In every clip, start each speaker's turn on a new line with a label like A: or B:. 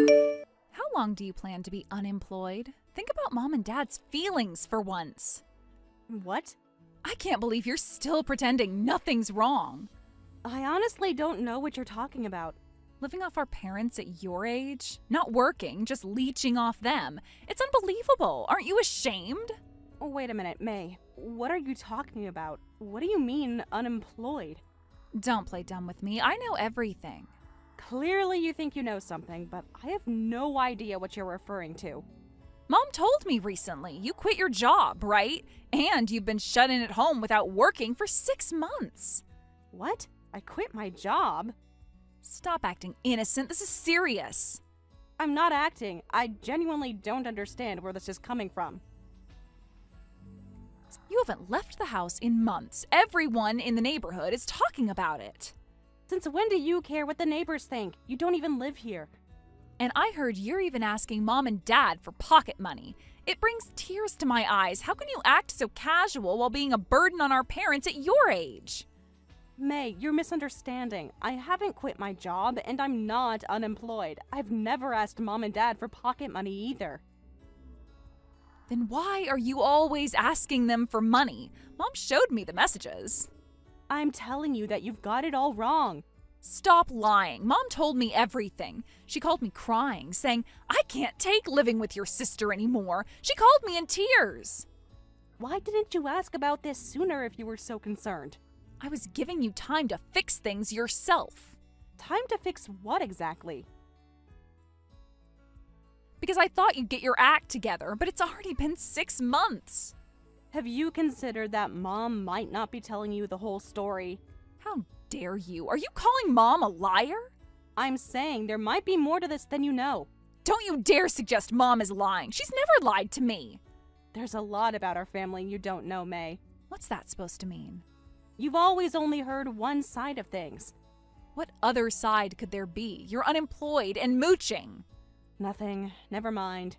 A: How long do you plan to be unemployed? Think about mom and dad's feelings for once.
B: What?
A: I can't believe you're still pretending nothing's wrong.
B: I honestly don't know what you're talking about.
A: Living off our parents at your age? Not working, just leeching off them. It's unbelievable. Aren't you ashamed?
B: Oh, wait a minute, May. What are you talking about? What do you mean, unemployed?
A: Don't play dumb with me. I know everything.
B: Clearly you think you know something, but I have no idea what you're referring to.
A: Mom told me recently you quit your job, right? And you've been shut in at home without working for 6 months.
B: What? I quit my job?
A: Stop acting innocent. This is serious.
B: I'm not acting. I genuinely don't understand where this is coming from.
A: You haven't left the house in months. Everyone in the neighborhood is talking about it.
B: Since when do you care what the neighbors think? You don't even live here.
A: And I heard you're even asking mom and dad for pocket money. It brings tears to my eyes. How can you act so casual while being a burden on our parents at your age?
B: May, you're misunderstanding. I haven't quit my job, and I'm not unemployed. I've never asked mom and dad for pocket money either.
A: Then why are you always asking them for money? Mom showed me the messages.
B: I'm telling you that you've got it all wrong.
A: Stop lying. Mom told me everything. She called me crying, saying, I can't take living with your sister anymore. She called me in tears.
B: Why didn't you ask about this sooner if you were so concerned?
A: I was giving you time to fix things yourself.
B: Time to fix what exactly?
A: Because I thought you'd get your act together, but it's already been 6 months.
B: Have you considered that mom might not be telling you the whole story?
A: How dare you? Are you calling mom a liar?
B: I'm saying there might be more to this than you know.
A: Don't you dare suggest mom is lying. She's never lied to me.
B: There's a lot about our family you don't know, May.
A: What's that supposed to mean?
B: You've always only heard one side of things.
A: What other side could there be? You're unemployed and mooching.
B: Nothing. Never mind.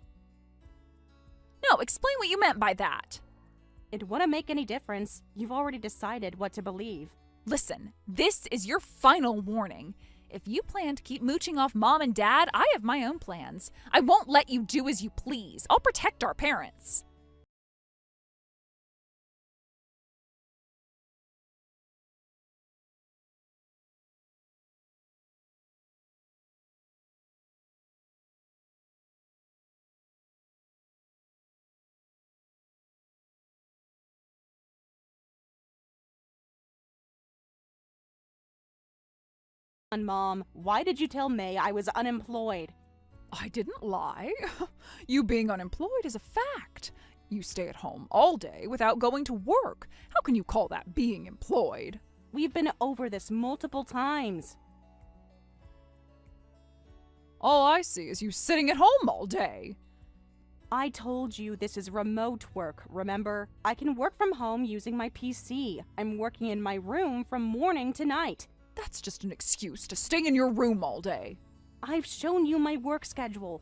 A: No, explain what you meant by that.
B: It wouldn't make any difference. You've already decided what to believe.
A: Listen, this is your final warning. If you plan to keep mooching off mom and dad, I have my own plans. I won't let you do as you please. I'll protect our parents.
B: Mom, why did you tell May I was unemployed?
A: I didn't lie. You being unemployed is a fact. You stay at home all day without going to work. How can you call that being employed?
B: We've been over this multiple times.
A: All I see is you sitting at home all day.
B: I told you this is remote work, remember? I can work from home using my PC. I'm working in my room from morning to night.
A: That's just an excuse to stay in your room all day.
B: I've shown you my work schedule.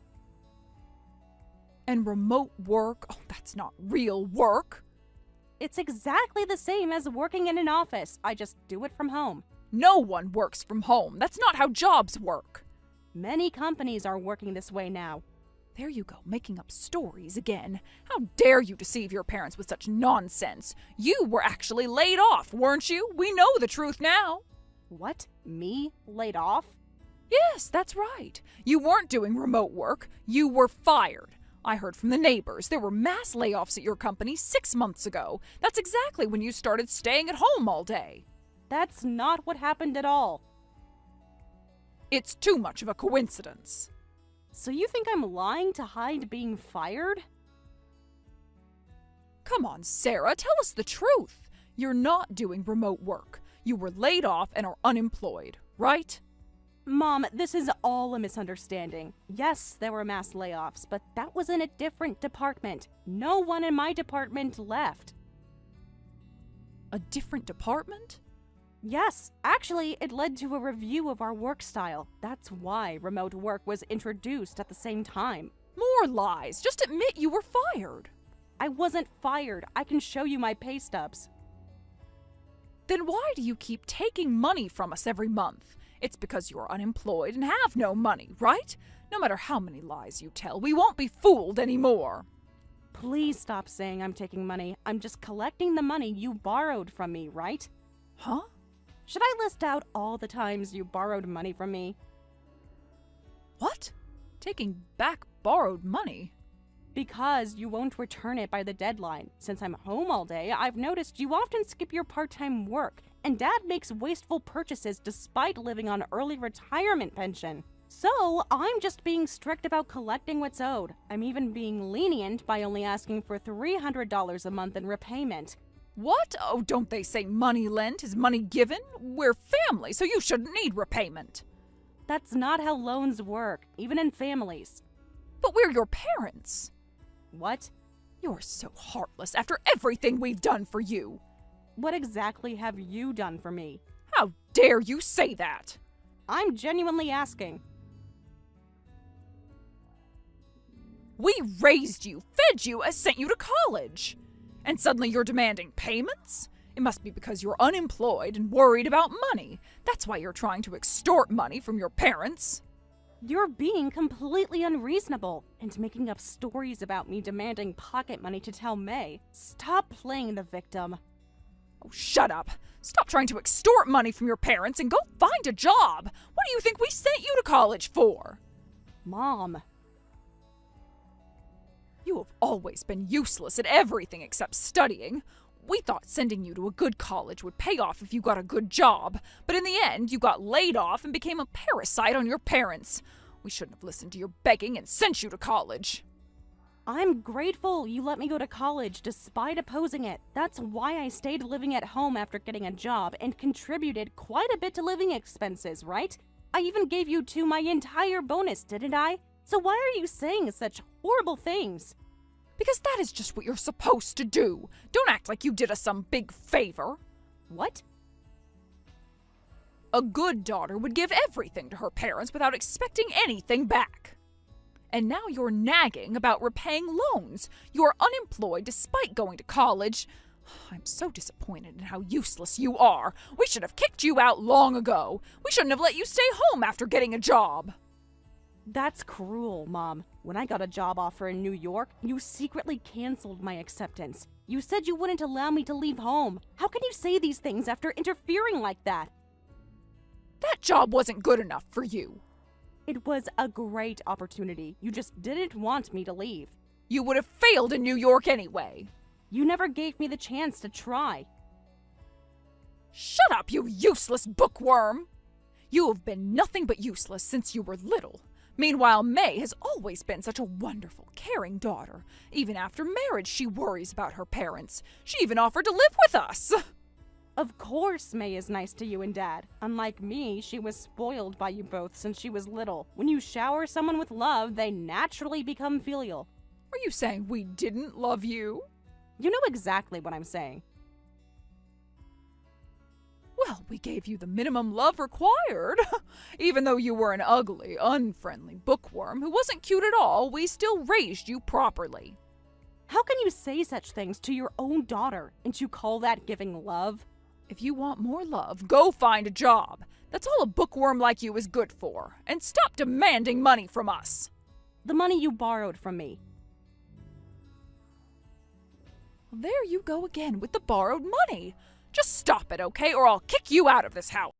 A: And remote work? Oh, that's not real work.
B: It's exactly the same as working in an office. I just do it from home.
A: No one works from home. That's not how jobs work.
B: Many companies are working this way now.
A: There you go, making up stories again. How dare you deceive your parents with such nonsense? You were actually laid off, weren't you? We know the truth now.
B: What? Me? Laid off?
A: Yes, that's right. You weren't doing remote work. You were fired. I heard from the neighbors there were mass layoffs at your company 6 months ago. That's exactly when you started staying at home all day.
B: That's not what happened at all.
A: It's too much of a coincidence.
B: So you think I'm lying to hide being fired?
A: Come on, Sarah, tell us the truth. You're not doing remote work. You were laid off and are unemployed, right?
B: Mom, this is all a misunderstanding. Yes, there were mass layoffs, but that was in a different department. No one in my department left.
A: A different department?
B: Yes, actually, it led to a review of our work style. That's why remote work was introduced at the same time.
A: More lies. Just admit you were fired.
B: I wasn't fired. I can show you my pay stubs.
A: Then why do you keep taking money from us every month? It's because you're unemployed and have no money, right? No matter how many lies you tell, we won't be fooled anymore.
B: Please stop saying I'm taking money. I'm just collecting the money you borrowed from me, right?
A: Huh?
B: Should I list out all the times you borrowed money from me?
A: What? Taking back borrowed money?
B: Because you won't return it by the deadline. Since I'm home all day, I've noticed you often skip your part-time work, and Dad makes wasteful purchases despite living on early retirement pension. So, I'm just being strict about collecting what's owed. I'm even being lenient by only asking for $300 a month in repayment.
A: What? Oh, don't they say money lent is money given? We're family, so you shouldn't need repayment.
B: That's not how loans work, even in families.
A: But we're your parents.
B: What?
A: You're so heartless after everything we've done for you.
B: What exactly have you done for me?
A: How dare you say that?
B: I'm genuinely asking.
A: We raised you, fed you, and sent you to college. And suddenly you're demanding payments? It must be because you're unemployed and worried about money. That's why you're trying to extort money from your parents.
B: You're being completely unreasonable and making up stories about me demanding pocket money to tell May. Stop playing the victim.
A: Oh, shut up. Stop trying to extort money from your parents and go find a job. What do you think we sent you to college for?
B: Mom.
A: You have always been useless at everything except studying. We thought sending you to a good college would pay off if you got a good job, but in the end, you got laid off and became a parasite on your parents. We shouldn't have listened to your begging and sent you to college.
B: I'm grateful you let me go to college despite opposing it. That's why I stayed living at home after getting a job and contributed quite a bit to living expenses, right? I even gave you two my entire bonus, didn't I? So why are you saying such horrible things?
A: Because that is just what you're supposed to do. Don't act like you did us some big favor.
B: What?
A: A good daughter would give everything to her parents without expecting anything back. And now you're nagging about repaying loans. You're unemployed despite going to college. I'm so disappointed in how useless you are. We should have kicked you out long ago. We shouldn't have let you stay home after getting a job.
B: That's cruel, Mom. When I got a job offer in New York, you secretly canceled my acceptance. You said you wouldn't allow me to leave home. How can you say these things after interfering like that?
A: That job wasn't good enough for you.
B: It was a great opportunity. You just didn't want me to leave.
A: You would have failed in New York anyway.
B: You never gave me the chance to try.
A: Shut up, you useless bookworm! You have been nothing but useless since you were little. Meanwhile, May has always been such a wonderful, caring daughter. Even after marriage, she worries about her parents. She even offered to live with us.
B: Of course May is nice to you and Dad. Unlike me, she was spoiled by you both since she was little. When you shower someone with love, they naturally become filial.
A: Are you saying we didn't love you?
B: You know exactly what I'm saying.
A: Well, we gave you the minimum love required. Even though you were an ugly, unfriendly bookworm who wasn't cute at all, we still raised you properly.
B: How can you say such things to your own daughter? And you call that giving love?
A: If you want more love, go find a job. That's all a bookworm like you is good for. And stop demanding money from us.
B: The money you borrowed from me.
A: There you go again with the borrowed money. Just stop it, okay? Or I'll kick you out of this house.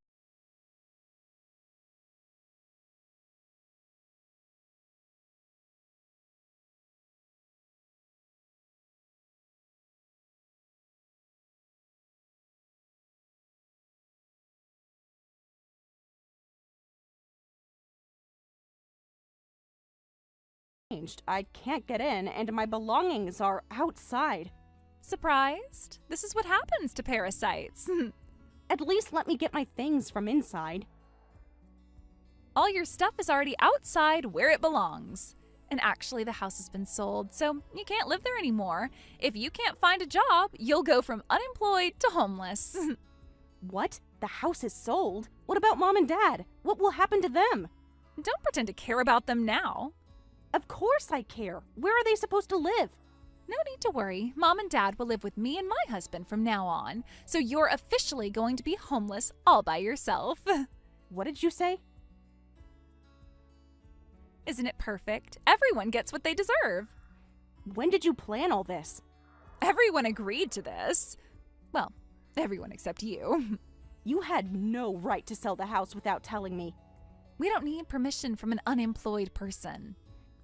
B: I can't get in, and my belongings are outside.
A: Surprised? This is what happens to parasites.
B: At least let me get my things from inside.
A: All your stuff is already outside where it belongs. And actually, the house has been sold, so you can't live there anymore. If you can't find a job, you'll go from unemployed to homeless.
B: What? The house is sold? What about Mom and Dad? What will happen to them?
A: Don't pretend to care about them now.
B: Of course I care. Where are they supposed to live?
A: No need to worry. Mom and Dad will live with me and my husband from now on, so you're officially going to be homeless all by yourself.
B: What did you say?
A: Isn't it perfect? Everyone gets what they deserve.
B: When did you plan all this?
A: Everyone agreed to this. Well, everyone except you.
B: You had no right to sell the house without telling me.
A: We don't need permission from an unemployed person.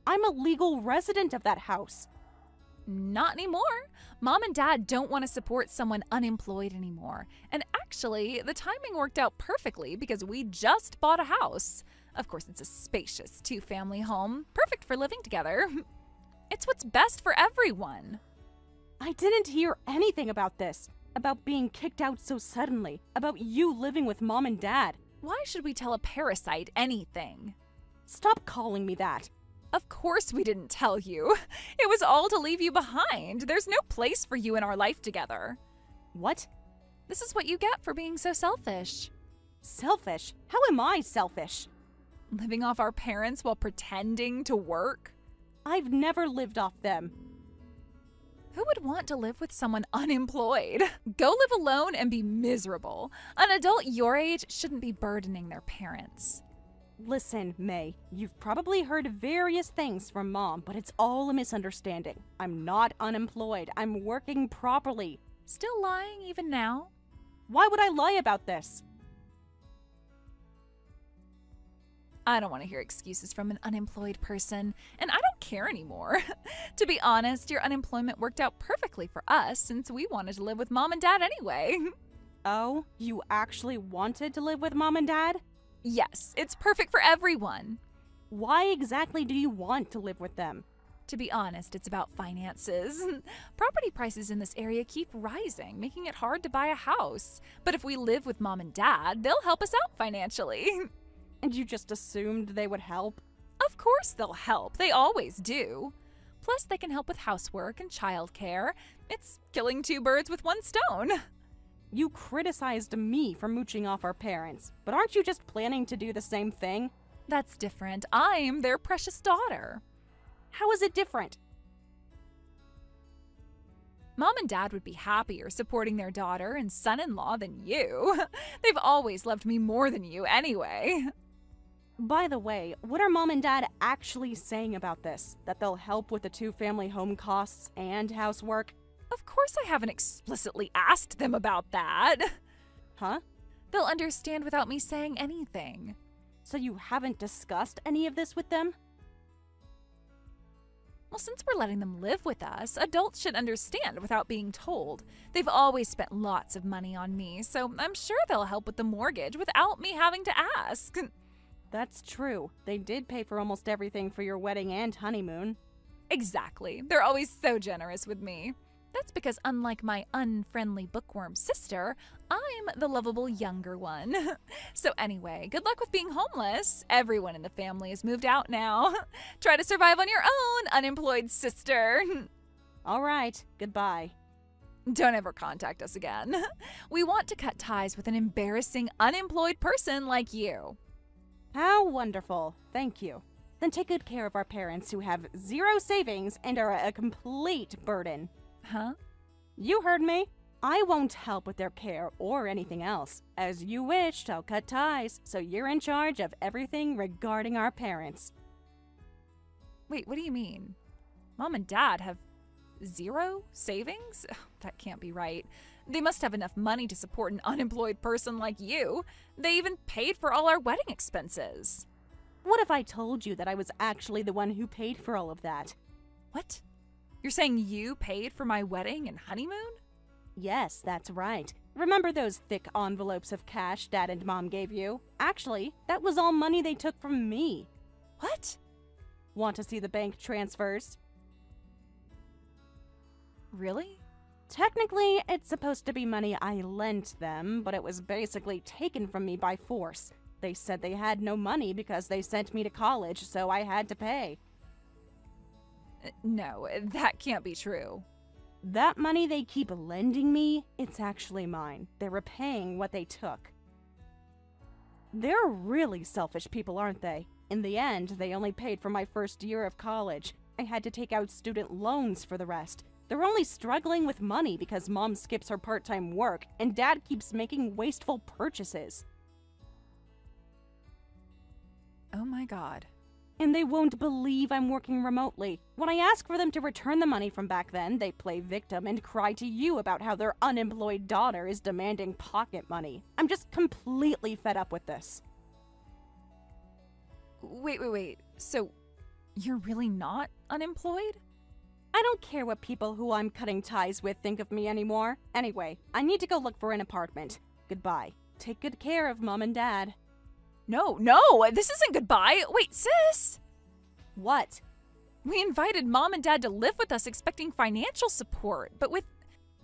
B: I'm a legal resident of that house.
A: Not anymore. Mom and Dad don't want to support someone unemployed anymore. And actually, the timing worked out perfectly because we just bought a house. Of course, it's a spacious two-family home, perfect for living together. It's what's best for everyone.
B: I didn't hear anything about this. About being kicked out so suddenly. About you living with Mom and Dad.
A: Why should we tell a parasite anything?
B: Stop calling me that.
A: Of course we didn't tell you. It was all to leave you behind. There's no place for you in our life together.
B: What?
A: This is what you get for being so selfish.
B: Selfish? How am I selfish?
A: Living off our parents while pretending to work?
B: I've never lived off them.
A: Who would want to live with someone unemployed? Go live alone and be miserable. An adult your age shouldn't be burdening their parents.
B: Listen, May, you've probably heard various things from Mom, but it's all a misunderstanding. I'm not unemployed. I'm working properly.
A: Still lying even now?
B: Why would I lie about this?
A: I don't want to hear excuses from an unemployed person, and I don't care anymore. To be honest, your unemployment worked out perfectly for us since we wanted to live with Mom and Dad anyway.
B: Oh, you actually wanted to live with Mom and Dad?
A: Yes, it's perfect for everyone.
B: Why exactly do you want to live with them?
A: To be honest, it's about finances. Property prices in this area keep rising, making it hard to buy a house. But if we live with Mom and Dad, they'll help us out financially.
B: And you just assumed they would help?
A: Of course they'll help. They always do. Plus, they can help with housework and childcare. It's killing two birds with one stone.
B: You criticized me for mooching off our parents, but aren't you just planning to do the same thing?
A: That's different. I'm their precious daughter.
B: How is it different?
A: Mom and Dad would be happier supporting their daughter and son-in-law than you. They've always loved me more than you anyway.
B: By the way, what are Mom and Dad actually saying about this? That they'll help with the two-family home costs and housework?
A: Of course I haven't explicitly asked them about that.
B: Huh?
A: They'll understand without me saying anything.
B: So you haven't discussed any of this with them?
A: Well, since we're letting them live with us, adults should understand without being told. They've always spent lots of money on me, so I'm sure they'll help with the mortgage without me having to ask.
B: That's true. They did pay for almost everything for your wedding and honeymoon.
A: Exactly. They're always so generous with me. That's because unlike my unfriendly bookworm sister, I'm the lovable younger one. So anyway, good luck with being homeless. Everyone in the family has moved out now. Try to survive on your own, unemployed sister.
B: All right, goodbye.
A: Don't ever contact us again. We want to cut ties with an embarrassing unemployed person like you.
B: How wonderful. Thank you. Then take good care of our parents who have zero savings and are a complete burden.
A: Huh?
B: You heard me. I won't help with their care or anything else. As you wished, I'll cut ties, so you're in charge of everything regarding our parents.
A: Wait, what do you mean? Mom and Dad have zero savings? That can't be right. They must have enough money to support an unemployed person like you. They even paid for all our wedding expenses.
B: What if I told you that I was actually the one who paid for all of that?
A: What? You're saying you paid for my wedding and honeymoon?
B: Yes, that's right. Remember those thick envelopes of cash Dad and Mom gave you? Actually, that was all money they took from me.
A: What?
B: Want to see the bank transfers?
A: Really?
B: Technically, it's supposed to be money I lent them, but it was basically taken from me by force. They said they had no money because they sent me to college, so I had to pay.
A: No, that can't be true.
B: That money they keep lending me, it's actually mine. They're repaying what they took. They're really selfish people, aren't they? In the end, they only paid for my first year of college. I had to take out student loans for the rest. They're only struggling with money because Mom skips her part-time work and Dad keeps making wasteful purchases.
A: Oh my God.
B: And they won't believe I'm working remotely. When I ask for them to return the money from back then, they play victim and cry to you about how their unemployed daughter is demanding pocket money. I'm just completely fed up with this.
A: Wait. So, you're really not unemployed?
B: I don't care what people who I'm cutting ties with think of me anymore. Anyway, I need to go look for an apartment. Goodbye. Take good care of Mom and Dad.
A: No, this isn't goodbye. Wait, sis!
B: What?
A: We invited Mom and Dad to live with us expecting financial support, but with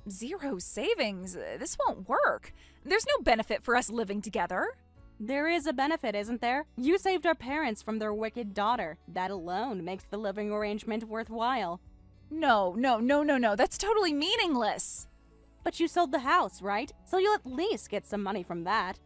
A: zero savings, this won't work. There's no benefit for us living together.
B: There is a benefit, isn't there? You saved our parents from their wicked daughter. That alone makes the living arrangement worthwhile.
A: No. That's totally meaningless.
B: But you sold the house, right? So you'll at least get some money from that.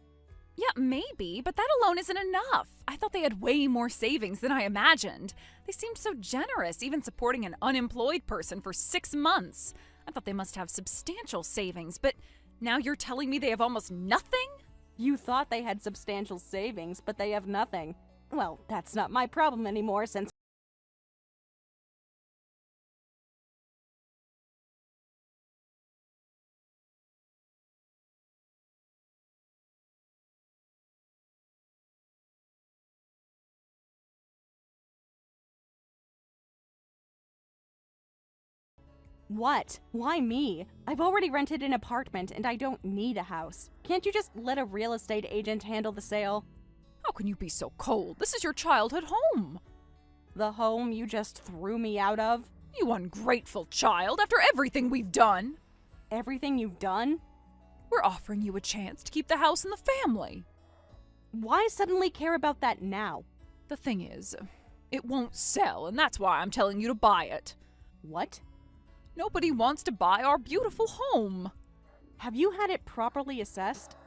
A: Yeah, maybe, but that alone isn't enough. I thought they had way more savings than I imagined. They seemed so generous, even supporting an unemployed person for 6 months. I thought they must have substantial savings, but now you're telling me they have almost nothing?
B: You thought they had substantial savings, but they have nothing. Well, that's not my problem anymore since What? Why me? I've already rented an apartment and I don't need a house. Can't you just let a real estate agent handle the sale?
A: How can you be so cold? This is your childhood home.
B: The home you just threw me out of?
A: You ungrateful child, after everything we've done.
B: Everything you've done?
A: We're offering you a chance to keep the house and the family.
B: Why suddenly care about that now?
A: The thing is, it won't sell, and that's why I'm telling you to buy it.
B: What?
A: Nobody wants to buy our beautiful home.
B: Have you had it properly assessed?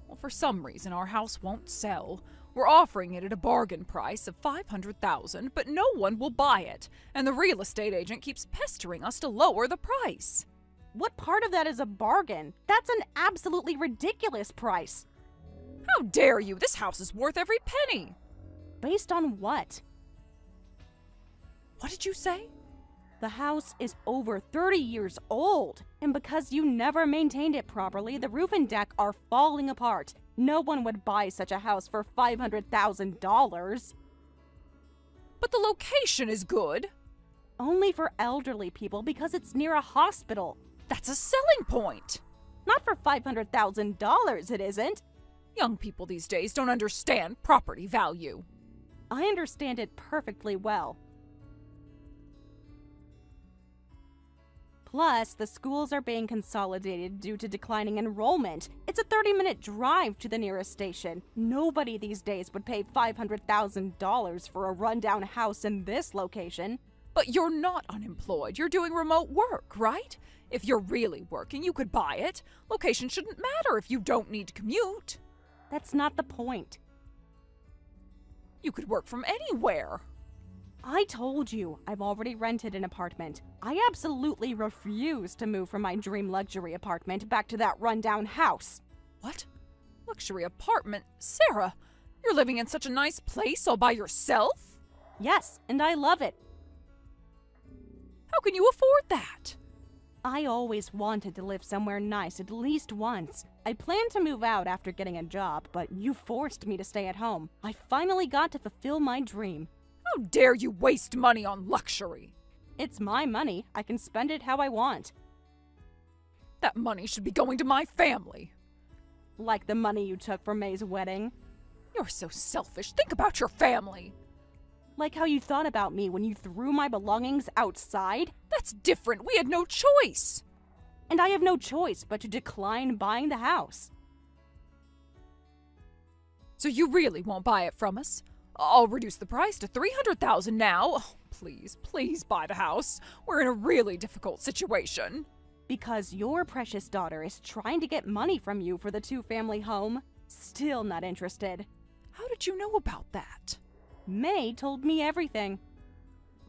A: Well, for some reason, our house won't sell. We're offering it at a bargain price of $500,000, but no one will buy it, and the real estate agent keeps pestering us to lower the price.
B: What part of that is a bargain? That's an absolutely ridiculous price.
A: How dare you? This house is worth every penny.
B: Based on what?
A: What did you say?
B: The house is over 30 years old, and because you never maintained it properly, the roof and deck are falling apart. No one would buy such a house for $500,000.
A: But the location is good.
B: Only for elderly people because it's near a hospital.
A: That's a selling point.
B: Not for $500,000, it isn't.
A: Young people these days don't understand property value.
B: I understand it perfectly well. Plus, the schools are being consolidated due to declining enrollment. It's a 30-minute drive to the nearest station. Nobody these days would pay $500,000 for a rundown house in this location.
A: But you're not unemployed. You're doing remote work, right? If you're really working, you could buy it. Location shouldn't matter if you don't need to commute.
B: That's not the point.
A: You could work from anywhere.
B: I told you, I've already rented an apartment. I absolutely refuse to move from my dream luxury apartment back to that rundown house.
A: What? Luxury apartment? Sarah, you're living in such a nice place all by yourself?
B: Yes, and I love it.
A: How can you afford that?
B: I always wanted to live somewhere nice at least once. I planned to move out after getting a job, but you forced me to stay at home. I finally got to fulfill my dream.
A: How dare you waste money on luxury?
B: It's my money. I can spend it how I want.
A: That money should be going to my family.
B: Like the money you took for May's wedding.
A: You're so selfish. Think about your family.
B: Like how you thought about me when you threw my belongings outside.
A: That's different. We had no choice.
B: And I have no choice but to decline buying the house.
A: So you really won't buy it from us? I'll reduce the price to $300,000 now. Oh, please buy the house. We're in a really difficult situation.
B: Because your precious daughter is trying to get money from you for the two-family home. Still not interested.
A: How did you know about that?
B: May told me everything.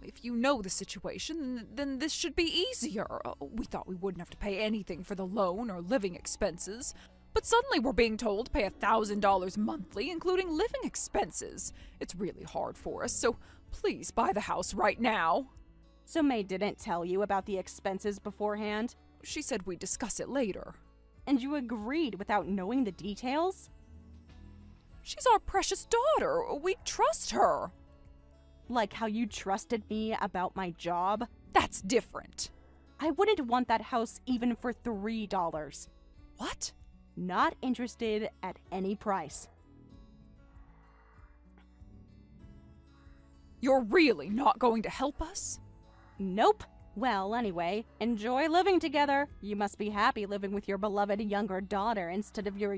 A: If you know the situation, then this should be easier. We thought we wouldn't have to pay anything for the loan or living expenses. But suddenly we're being told to pay $1,000 monthly, including living expenses. It's really hard for us, so Please buy the house right now.
B: So May didn't tell you about the expenses beforehand?
A: She said we'd discuss it later.
B: And you agreed without knowing the details?
A: She's our precious daughter. We trust her.
B: Like how you trusted me about my job?
A: That's different.
B: I wouldn't want that house even for $3.
A: What?
B: Not interested at any price.
A: You're really not going to help us?
B: Nope. Well, anyway, enjoy living together. You must be happy living with your beloved younger daughter instead of your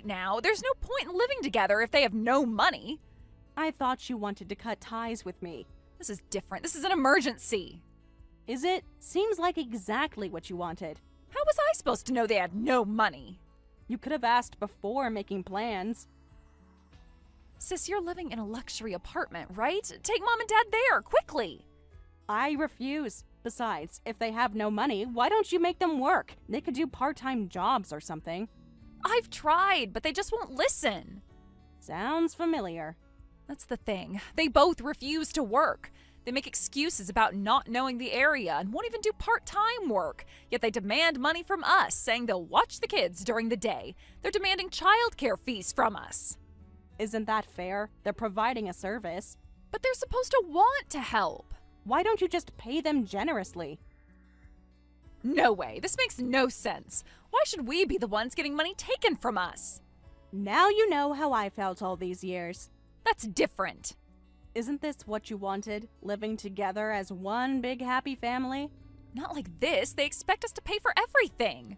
A: now. There's no point in living together if they have no money.
B: I thought you wanted to cut ties with me.
A: This is different. This is an emergency.
B: Is it? Seems like exactly what you wanted.
A: How was I supposed to know they had no money?
B: You could have asked before making plans.
A: Sis, you're living in a luxury apartment, right? Take Mom and Dad there, quickly.
B: I refuse. Besides, if they have no money, why don't you make them work? They could do part-time jobs or something.
A: I've tried, but they just won't listen.
B: Sounds familiar.
A: That's the thing. They both refuse to work. They make excuses about not knowing the area and won't even do part-time work. Yet they demand money from us, saying they'll watch the kids during the day. They're demanding childcare fees from us.
B: Isn't that fair? They're providing a service.
A: But they're supposed to want to help.
B: Why don't you just pay them generously?
A: No way. This makes no sense. Why should we be the ones getting money taken from us?
B: Now you know how I felt all these years.
A: That's different.
B: Isn't this what you wanted? Living together as one big happy family?
A: Not like this. They expect us to pay for everything.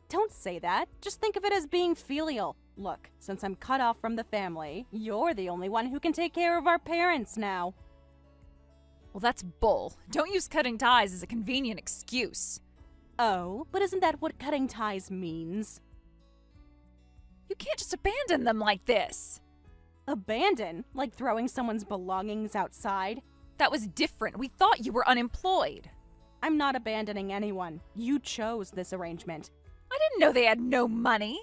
B: Don't say that. Just think of it as being filial. Look, since I'm cut off from the family, you're the only one who can take care of our parents now.
A: Well, that's bull. Don't use cutting ties as a convenient excuse.
B: Oh, but isn't that what cutting ties means?
A: You can't just abandon them like this.
B: Abandon? Like throwing someone's belongings outside?
A: That was different. We thought you were unemployed.
B: I'm not abandoning anyone. You chose this arrangement.
A: I didn't know they had no money.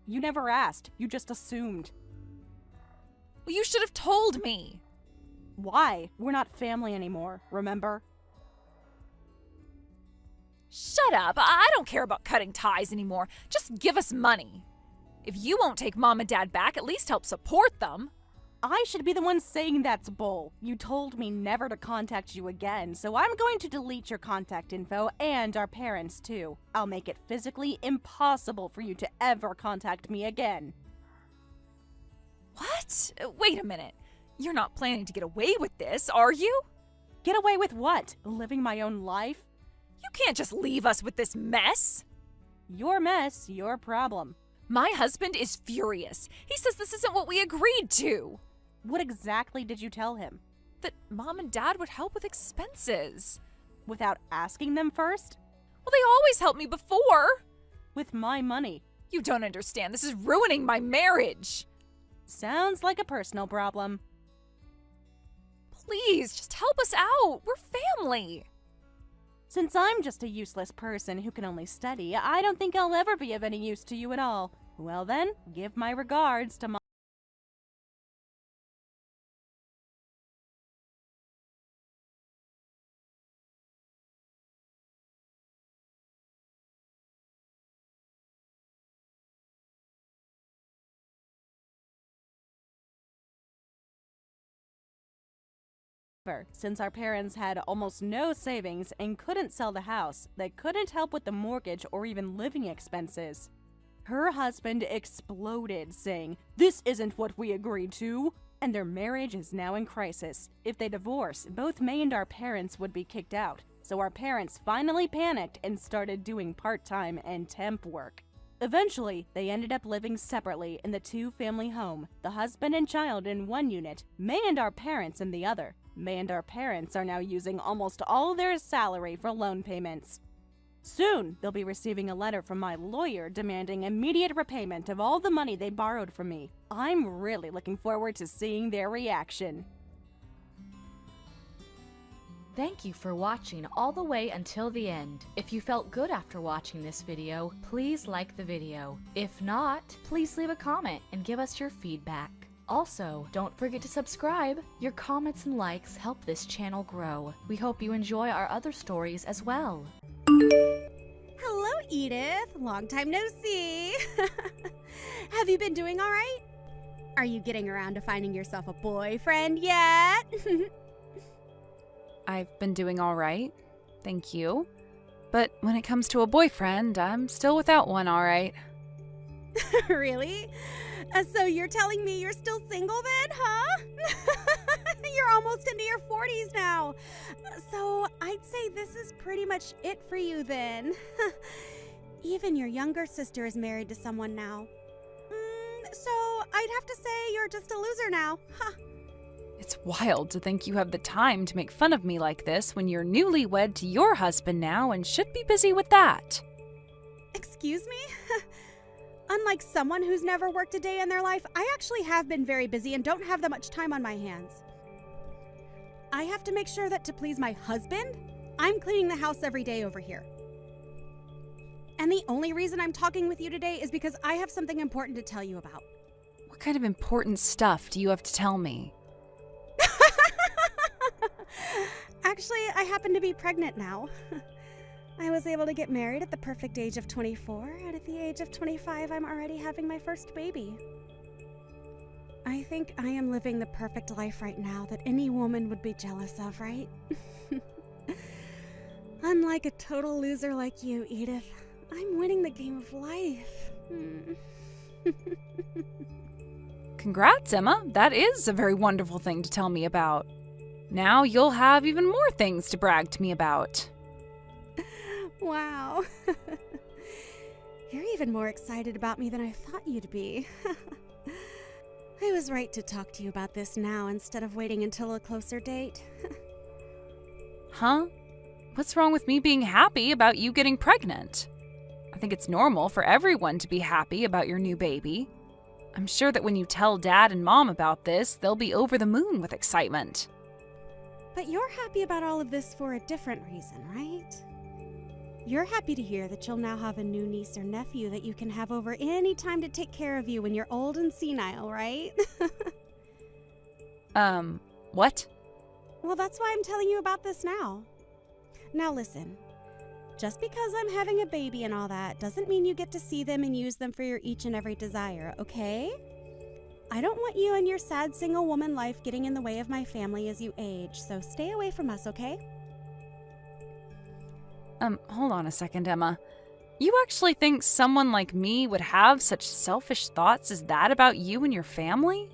B: You never asked. You just assumed.
A: Well, you should have told me.
B: Why? We're not family anymore, remember?
A: Shut up. I don't care about cutting ties anymore. Just give us money. If you won't take Mom and Dad back, at least help support them.
B: I should be the one saying that's bull. You told me never to contact you again, so I'm going to delete your contact info and our parents too. I'll make it physically impossible for you to ever contact me again.
A: What? Wait a minute. You're not planning to get away with this, are you?
B: Get away with what? Living my own life?
A: You can't just leave us with this mess.
B: Your mess, your problem.
A: My husband is furious. He says this isn't what we agreed to.
B: What exactly did you tell him?
A: That Mom and Dad would help with expenses.
B: Without asking them first?
A: Well, they always helped me before.
B: With my money.
A: You don't understand. This is ruining my marriage.
B: Sounds like a personal problem.
A: Please, just help us out. We're family.
B: Since I'm just a useless person who can only study, I don't think I'll ever be of any use to you at all. Well then, give my regards to Mom. Since our parents had almost no savings and couldn't sell the house, they couldn't help with the mortgage or even living expenses. Her husband exploded, saying, "This isn't what we agreed to!" And their marriage is now in crisis. If they divorce, both May and our parents would be kicked out. So our parents finally panicked and started doing part-time and temp work. Eventually, they ended up living separately in the two-family home, the husband and child in one unit, May and our parents in the other. May and our parents are now using almost all their salary for loan payments. Soon, they'll be receiving a letter from my lawyer demanding immediate repayment of all the money they borrowed from me. I'm really looking forward to seeing their reaction.
C: Thank you for watching all the way until the end. If you felt good after watching this video, please like the video. If not, please leave a comment and give us your feedback. Also, don't forget to subscribe. Your comments and likes help this channel grow. We hope you enjoy our other stories as well.
D: Hello, Edith. Long time no see. Have you been doing all right? Are you getting around to finding yourself a boyfriend yet?
A: I've been doing all right. Thank you. But when it comes to a boyfriend, I'm still without one, all right.
D: Really? So you're telling me you're still single then, huh? You're almost into your 40s now. So I'd say this is pretty much it for you then. Even your younger sister is married to someone now. So I'd have to say you're just a loser now, huh?
A: It's wild to think you have the time to make fun of me like this when you're newlywed to your husband now and should be busy with that.
D: Excuse me? Unlike someone who's never worked a day in their life, I actually have been very busy and don't have that much time on my hands. I have to make sure that to please my husband, I'm cleaning the house every day over here. And the only reason I'm talking with you today is because I have something important to tell you about.
A: What kind of important stuff do you have to tell me?
D: Actually, I happen to be pregnant now. I was able to get married at the perfect age of 24, and at the age of 25, I'm already having my first baby. I think I am living the perfect life right now that any woman would be jealous of, right? Unlike a total loser like you, Edith, I'm winning the game of life.
A: Congrats, Emma. That is a very wonderful thing to tell me about. Now you'll have even more things to brag to me about.
D: Wow. You're even more excited about me than I thought you'd be. I was right to talk to you about this now instead of waiting until a closer date.
A: Huh? What's wrong with me being happy about you getting pregnant? I think it's normal for everyone to be happy about your new baby. I'm sure that when you tell Dad and Mom about this, they'll be over the moon with excitement.
D: But you're happy about all of this for a different reason, right? You're happy to hear that you'll now have a new niece or nephew that you can have over any time to take care of you when you're old and senile, right?
A: What?
D: Well, that's why I'm telling you about this now. Now listen, just because I'm having a baby and all that doesn't mean you get to see them and use them for your each and every desire, okay? I don't want you and your sad single woman life getting in the way of my family as you age, so stay away from us, okay?
A: Hold on a second, Emma. You actually think someone like me would have such selfish thoughts as that about you and your family?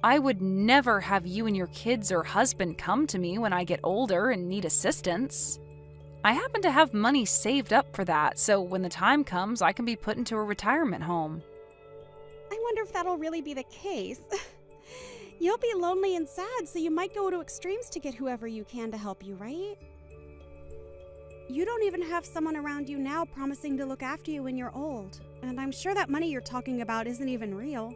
A: I would never have you and your kids or husband come to me when I get older and need assistance. I happen to have money saved up for that, so when the time comes, I can be put into a retirement home.
D: I wonder if that'll really be the case. You'll be lonely and sad, so you might go to extremes to get whoever you can to help you, right? You don't even have someone around you now promising to look after you when you're old, and I'm sure that money you're talking about isn't even real.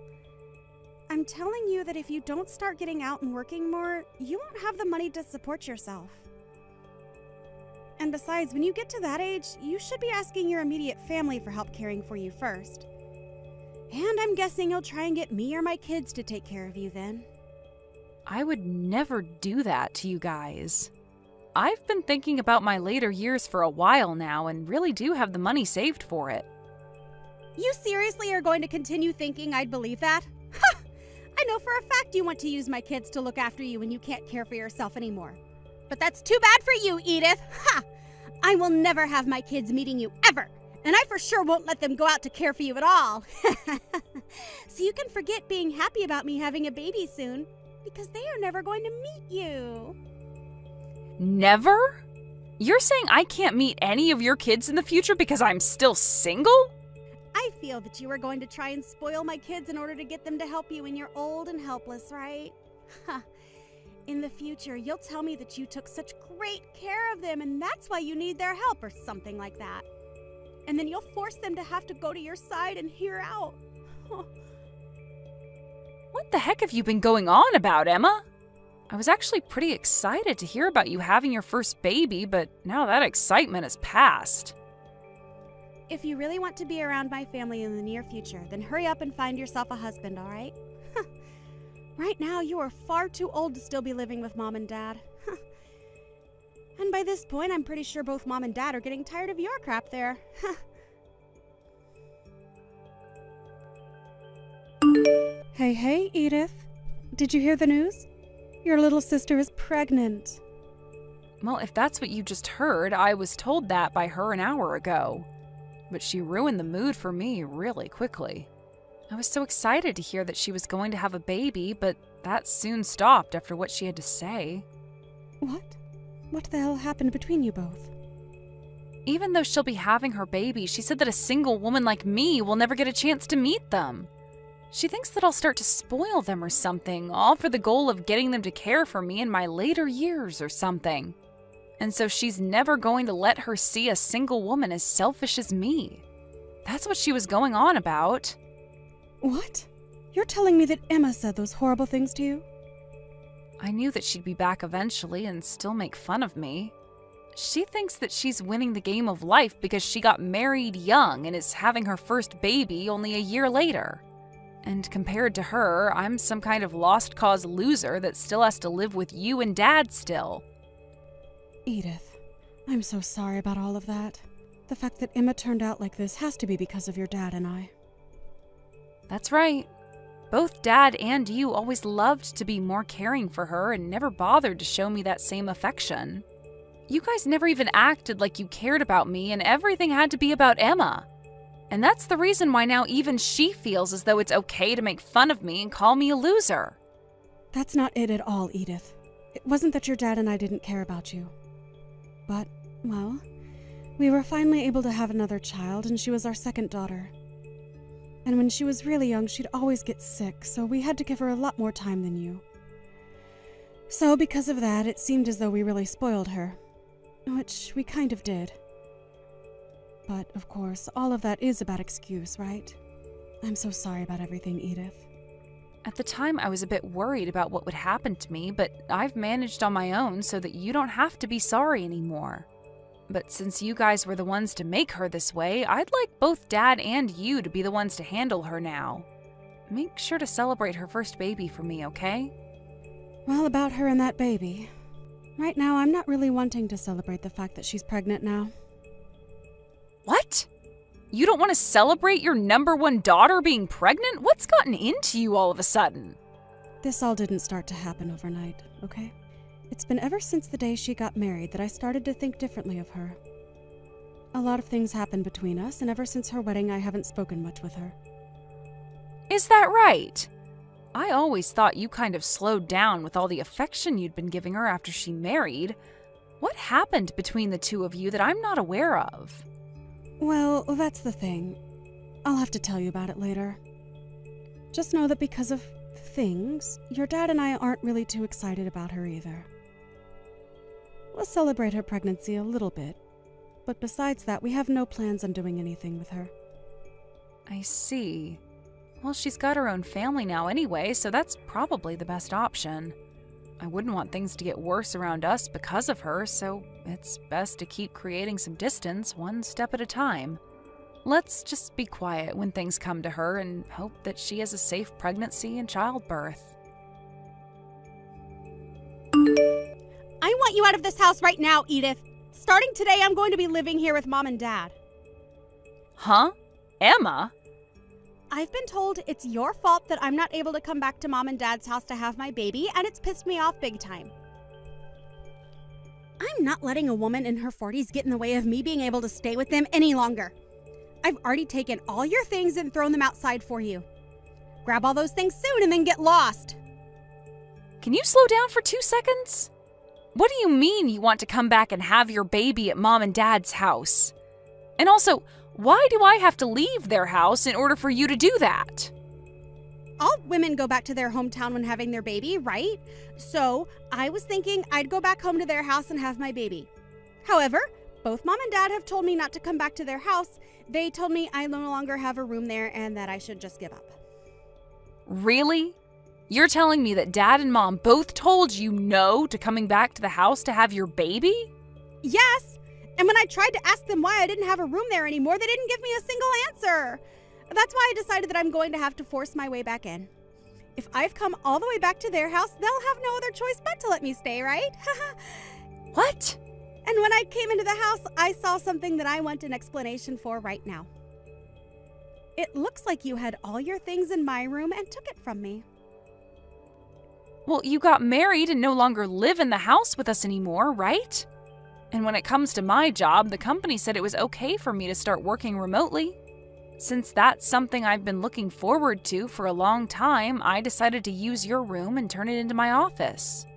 D: I'm telling you that if you don't start getting out and working more, you won't have the money to support yourself. And besides, when you get to that age, you should be asking your immediate family for help caring for you first. And I'm guessing you'll try and get me or my kids to take care of you then.
A: I would never do that to you guys. I've been thinking about my later years for a while now and really do have the money saved for it.
D: You seriously are going to continue thinking I'd believe that? Ha! I know for a fact you want to use my kids to look after you when you can't care for yourself anymore. But that's too bad for you, Edith. Ha! I will never have my kids meeting you ever. And I for sure won't let them go out to care for you at all. So you can forget being happy about me having a baby soon, because they are never going to meet you.
A: Never? You're saying I can't meet any of your kids in the future because I'm still single?
D: I feel that you are going to try and spoil my kids in order to get them to help you when you're old and helpless, right? In the future, you'll tell me that you took such great care of them and that's why you need their help or something like that. And then you'll force them to have to go to your side and hear out.
A: What the heck have you been going on about, Emma? I was actually pretty excited to hear about you having your first baby, but now that excitement has passed.
D: If you really want to be around my family in the near future, then hurry up and find yourself a husband, all right? Right now, you are far too old to still be living with Mom and Dad. And by this point, I'm pretty sure both Mom and Dad are getting tired of your crap there. Hey, Edith. Did you hear the news? Your little sister is pregnant.
A: Well, if that's what you just heard, I was told that by her an hour ago. But she ruined the mood for me really quickly. I was so excited to hear that she was going to have a baby, but that soon stopped after what she had to say.
D: What? What the hell happened between you both?
A: Even though she'll be having her baby, she said that a single woman like me will never get a chance to meet them. She thinks that I'll start to spoil them or something, all for the goal of getting them to care for me in my later years or something. And so she's never going to let her see a single woman as selfish as me. That's what she was going on about.
D: What? You're telling me that Emma said those horrible things to you?
A: I knew that she'd be back eventually and still make fun of me. She thinks that she's winning the game of life because she got married young and is having her first baby only a year later. And compared to her, I'm some kind of lost cause loser that still has to live with you and Dad still.
D: Edith, I'm so sorry about all of that. The fact that Emma turned out like this has to be because of your dad and I.
A: That's right. Both Dad and you always loved to be more caring for her and never bothered to show me that same affection. You guys never even acted like you cared about me, and everything had to be about Emma. And that's the reason why now even she feels as though it's okay to make fun of me and call me a loser.
D: That's not it at all, Edith. It wasn't that your dad and I didn't care about you. But, well, we were finally able to have another child, and she was our second daughter. And when she was really young, she'd always get sick, so we had to give her a lot more time than you. So because of that, it seemed as though we really spoiled her. Which we kind of did. But, of course, all of that is a bad excuse, right? I'm so sorry about everything, Edith.
A: At the time, I was a bit worried about what would happen to me, but I've managed on my own so that you don't have to be sorry anymore. But since you guys were the ones to make her this way, I'd like both Dad and you to be the ones to handle her now. Make sure to celebrate her first baby for me, okay?
D: Well, about her and that baby. Right now, I'm not really wanting to celebrate the fact that she's pregnant now.
A: What? You don't want to celebrate your number one daughter being pregnant? What's gotten into you all of a sudden?
D: This all didn't start to happen overnight, okay? It's been ever since the day she got married that I started to think differently of her. A lot of things happened between us, and ever since her wedding, I haven't spoken much with her.
A: Is that right? I always thought you kind of slowed down with all the affection you'd been giving her after she married. What happened between the two of you that I'm not aware of?
D: Well, that's the thing. I'll have to tell you about it later. Just know that because of things, your dad and I aren't really too excited about her either. We'll celebrate her pregnancy a little bit, but besides that, we have no plans on doing anything with her.
A: I see. Well, she's got her own family now anyway, so that's probably the best option. I wouldn't want things to get worse around us because of her, so it's best to keep creating some distance one step at a time. Let's just be quiet when things come to her and hope that she has a safe pregnancy and childbirth.
D: I want you out of this house right now, Edith. Starting today, I'm going to be living here with Mom and Dad.
A: Huh? Emma?
D: I've been told it's your fault that I'm not able to come back to Mom and Dad's house to have my baby, and it's pissed me off big time. I'm not letting a woman in her 40s get in the way of me being able to stay with them any longer. I've already taken all your things and thrown them outside for you. Grab all those things soon and then get lost.
A: Can you slow down for 2 seconds? What do you mean you want to come back and have your baby at Mom and Dad's house? And also, why do I have to leave their house in order for you to do that?
D: All women go back to their hometown when having their baby, right? So I was thinking I'd go back home to their house and have my baby. However, both Mom and Dad have told me not to come back to their house. They told me I no longer have a room there and that I should just give up.
A: Really? You're telling me that Dad and Mom both told you no to coming back to the house to have your baby?
D: Yes. And when I tried to ask them why I didn't have a room there anymore, they didn't give me a single answer. That's why I decided that I'm going to have to force my way back in. If I've come all the way back to their house, they'll have no other choice but to let me stay, right?
A: What?
D: And when I came into the house, I saw something that I want an explanation for right now. It looks like you had all your things in my room and took it from me.
A: Well, you got married and no longer live in the house with us anymore, right? And when it comes to my job, the company said it was okay for me to start working remotely. Since that's something I've been looking forward to for a long time, I decided to use your room and turn it into my office.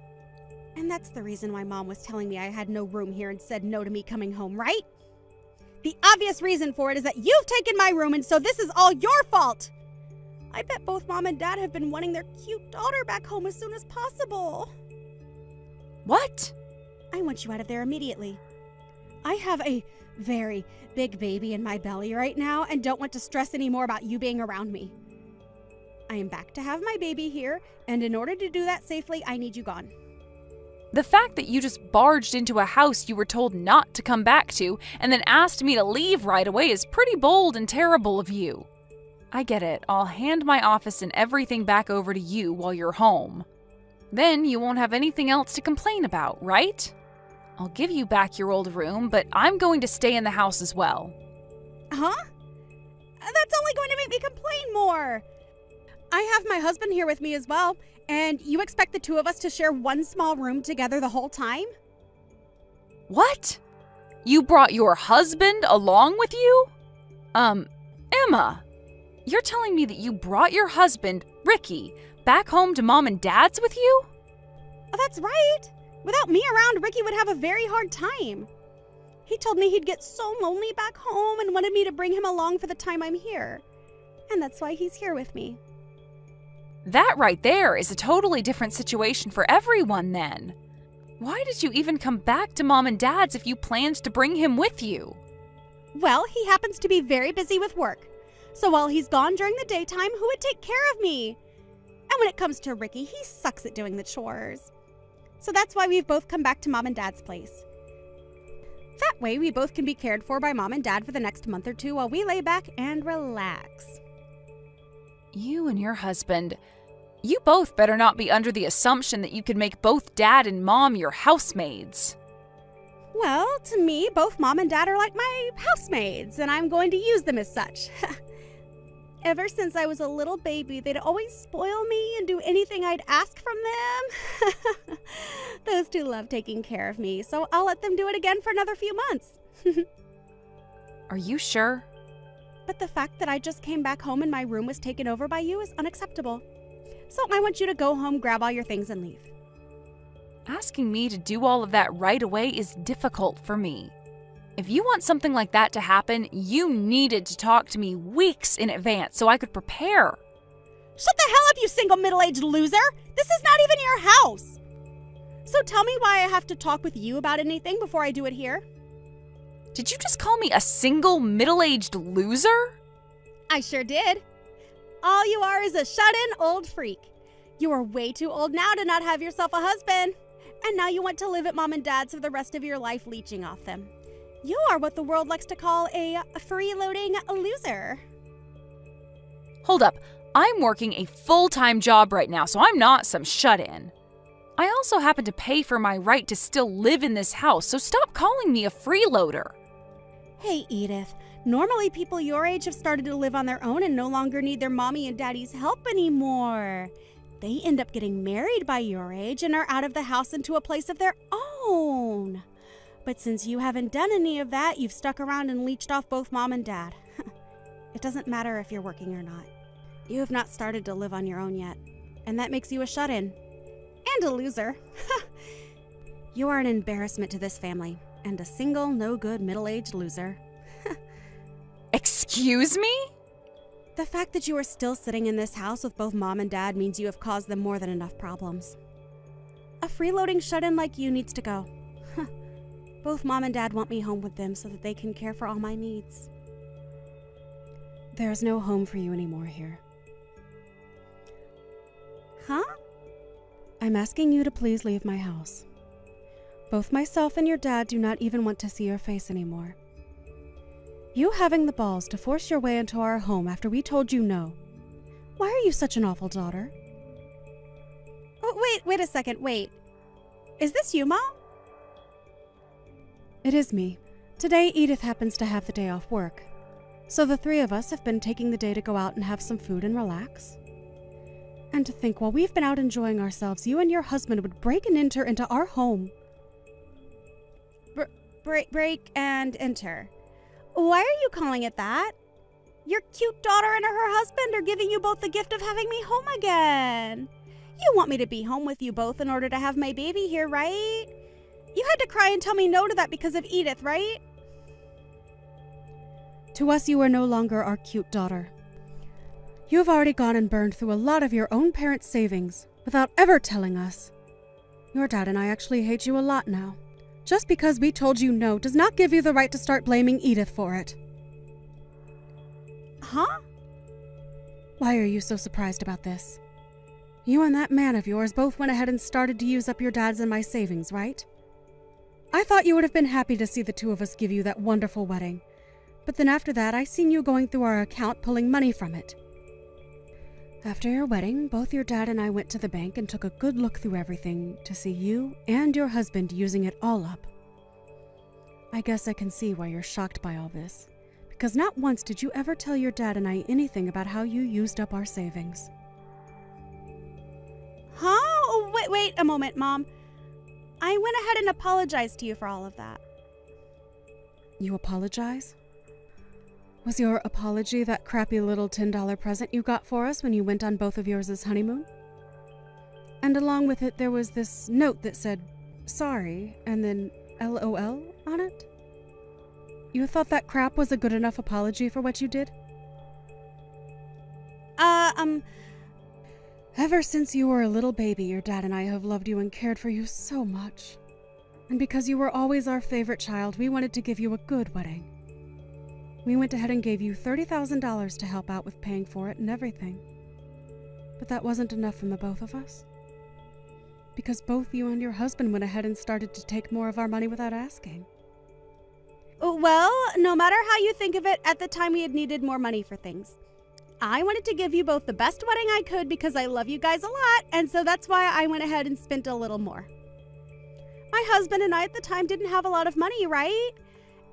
D: And that's the reason why Mom was telling me I had no room here and said no to me coming home, right? The obvious reason for it is that you've taken my room, and so this is all your fault. I bet both Mom and Dad have been wanting their cute daughter back home as soon as possible.
A: What?
D: I want you out of there immediately. I have a very big baby in my belly right now and don't want to stress anymore about you being around me. I am back to have my baby here, and in order to do that safely, I need you gone.
A: The fact that you just barged into a house you were told not to come back to and then asked me to leave right away is pretty bold and terrible of you. I get it. I'll hand my office and everything back over to you while you're home. Then you won't have anything else to complain about, right? I'll give you back your old room, but I'm going to stay in the house as well.
D: Huh? That's only going to make me complain more. I have my husband here with me as well, and you expect the two of us to share one small room together the whole time?
A: What? You brought your husband along with you? Emma, you're telling me that you brought your husband, Ricky, back home to Mom and Dad's with you?
D: Oh, that's right. Without me around, Ricky would have a very hard time. He told me he'd get so lonely back home and wanted me to bring him along for the time I'm here. And that's why he's here with me.
A: That right there is a totally different situation for everyone then. Why did you even come back to Mom and Dad's if you planned to bring him with you?
D: Well, he happens to be very busy with work. So while he's gone during the daytime, who would take care of me? And when it comes to Ricky, he sucks at doing the chores. So that's why we've both come back to Mom and Dad's place. That way, we both can be cared for by Mom and Dad for the next month or two while we lay back and relax.
A: You and your husband, you both better not be under the assumption that you could make both Dad and Mom your housemaids.
D: Well, to me, both Mom and Dad are like my housemaids, and I'm going to use them as such. Ever since I was a little baby, they'd always spoil me and do anything I'd ask from them. Those two love taking care of me, so I'll let them do it again for another few months.
A: Are you sure?
D: But the fact that I just came back home and my room was taken over by you is unacceptable. So I want you to go home, grab all your things, and leave.
A: Asking me to do all of that right away is difficult for me. If you want something like that to happen, you needed to talk to me weeks in advance so I could prepare.
D: Shut the hell up, you single middle-aged loser! This is not even your house! So tell me why I have to talk with you about anything before I do it here.
A: Did you just call me a single middle-aged loser?
D: I sure did. All you are is a shut-in old freak. You are way too old now to not have yourself a husband. And now you want to live at Mom and Dad's for the rest of your life leeching off them. You are what the world likes to call a freeloading loser.
A: Hold up. I'm working a full-time job right now, so I'm not some shut-in. I also happen to pay for my right to still live in this house, so stop calling me a freeloader.
D: Hey, Edith. Normally people your age have started to live on their own and no longer need their mommy and daddy's help anymore. They end up getting married by your age and are out of the house into a place of their own. But since you haven't done any of that, you've stuck around and leeched off both Mom and Dad. It doesn't matter if you're working or not. You have not started to live on your own yet, and that makes you a shut-in. And a loser. You are an embarrassment to this family, and a single, no-good, middle-aged loser.
A: Excuse me?
D: The fact that you are still sitting in this house with both Mom and Dad means you have caused them more than enough problems. A freeloading shut-in like you needs to go. Both Mom and Dad want me home with them so that they can care for all my needs. There is no home for you anymore here. Huh?
B: I'm asking you to please leave my house. Both myself and your dad do not even want to see your face anymore. You having the balls to force your way into our home after we told you no. Why are you such an awful daughter?
D: Oh, wait a second, wait. Is this you, Mom?
B: It is me. Today, Edith happens to have the day off work. So the three of us have been taking the day to go out and have some food and relax. And to think while we've been out enjoying ourselves, you and your husband would break and enter into our home.
D: Break and enter. Why are you calling it that? Your cute daughter and her husband are giving you both the gift of having me home again. You want me to be home with you both in order to have my baby here, right? You had to cry and tell me no to that because of Edith, right?
B: To us, you are no longer our cute daughter. You have already gone and burned through a lot of your own parents' savings without ever telling us. Your dad and I actually hate you a lot now. Just because we told you no does not give you the right to start blaming Edith for it.
D: Huh?
B: Why are you so surprised about this? You and that man of yours both went ahead and started to use up your dad's and my savings, right? I thought you would have been happy to see the two of us give you that wonderful wedding. But then after that, I seen you going through our account pulling money from it. After your wedding, both your dad and I went to the bank and took a good look through everything to see you and your husband using it all up. I guess I can see why you're shocked by all this, because not once did you ever tell your dad and I anything about how you used up our savings.
D: Huh? Oh, wait a moment, Mom. I went ahead and apologized to you for all of that.
B: You apologize? Was your apology that crappy little $10 present you got for us when you went on both of yours' honeymoon? And along with it, there was this note that said, sorry, and then LOL on it? You thought that crap was a good enough apology for what you did? Ever since you were a little baby, your dad and I have loved you and cared for you so much. And because you were always our favorite child, we wanted to give you a good wedding. We went ahead and gave you $30,000 to help out with paying for it and everything. But that wasn't enough from the both of us. Because both you and your husband went ahead and started to take more of our money without asking.
D: Well, no matter how you think of it, at the time we had needed more money for things. I wanted to give you both the best wedding I could because I love you guys a lot, and so that's why I went ahead and spent a little more. My husband and I at the time didn't have a lot of money, right?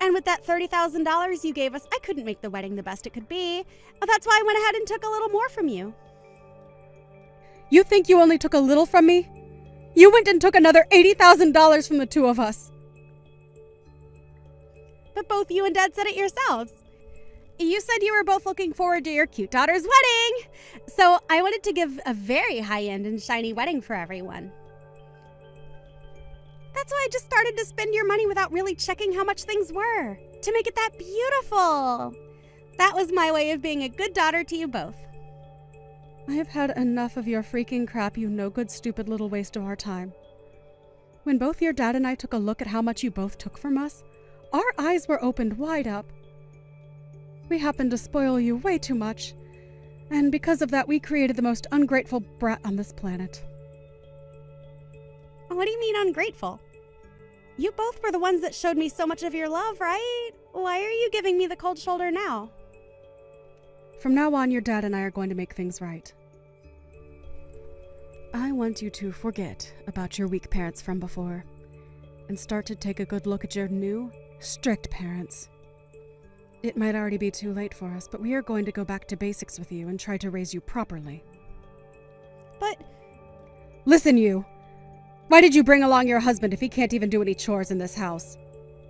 D: And with that $30,000 you gave us, I couldn't make the wedding the best it could be. That's why I went ahead and took a little more from you.
B: You think you only took a little from me? You went and took another $80,000 from the two of us.
D: But both you and Dad said it yourselves. You said you were both looking forward to your cute daughter's wedding. So I wanted to give a very high-end and shiny wedding for everyone. That's why I just started to spend your money without really checking how much things were, to make it that beautiful. That was my way of being a good daughter to you both.
B: I have had enough of your freaking crap, you no-good, stupid little waste of our time. When both your dad and I took a look at how much you both took from us, our eyes were opened wide up. We happened to spoil you way too much, and because of that, we created the most ungrateful brat on this planet.
D: What do you mean ungrateful? You both were the ones that showed me so much of your love, right? Why are you giving me the cold shoulder now?
B: From now on, your dad and I are going to make things right. I want you to forget about your weak parents from before and start to take a good look at your new, strict parents. It might already be too late for us, but we are going to go back to basics with you and try to raise you properly.
D: But...
B: Listen, you! Why did you bring along your husband if he can't even do any chores in this house?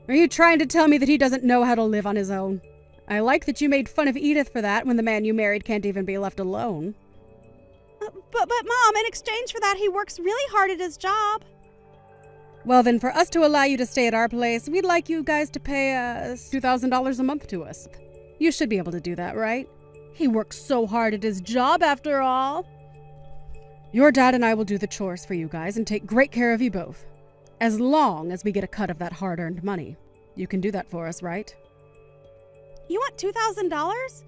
B: Are you trying to tell me that he doesn't know how to live on his own? I like that you made fun of Edith for that when the man you married can't even be left alone.
D: But Mom, in exchange for that, he works really hard at his job.
B: Well, then, for us to allow you to stay at our place, we'd like you guys to pay $2,000 a month to us. You should be able to do that, right? He works so hard at his job, after all. Your dad and I will do the chores for you guys and take great care of you both. As long as we get a cut of that hard-earned money. You can do that for us, right?
D: You want $2,000?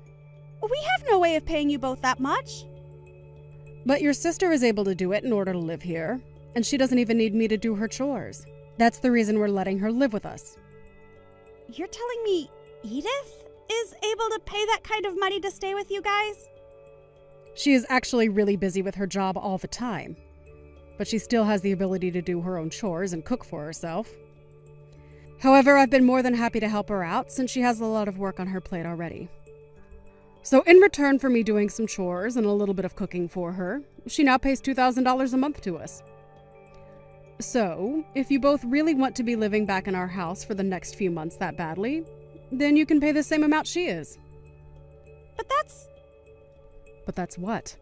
D: We have no way of paying you both that much.
E: But your sister is able to do it in order to live here, and she doesn't even need me to do her chores. That's the reason we're letting her live with us.
D: You're telling me Edith is able to pay that kind of money to stay with you guys?
E: She is actually really busy with her job all the time, but she still has the ability to do her own chores and cook for herself. However, I've been more than happy to help her out since she has a lot of work on her plate already. So in return for me doing some chores and a little bit of cooking for her, she now pays $2,000 a month to us. So, if you both really want to be living back in our house for the next few months that badly, then you can pay the same amount she is.
D: But that's...
E: But that's what?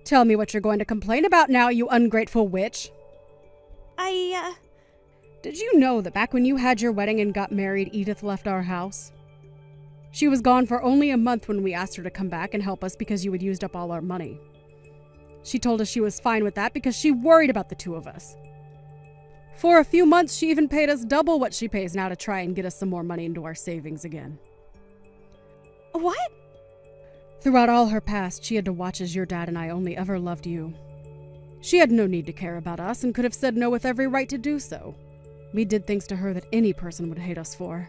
E: Tell me what you're going to complain about now, you ungrateful witch. Did you know that back when you had your wedding and got married, Edith left our house? She was gone for only a month when we asked her to come back and help us because you had used up all our money. She told us she was fine with that because she worried about the two of us. For a few months, she even paid us double what she pays now to try and get us some more money into our savings again.
D: What?
E: Throughout all her past, she had to watch as your dad and I only ever loved you. She had no need to care about us and could have said no with every right to do so. We did things to her that any person would hate us for.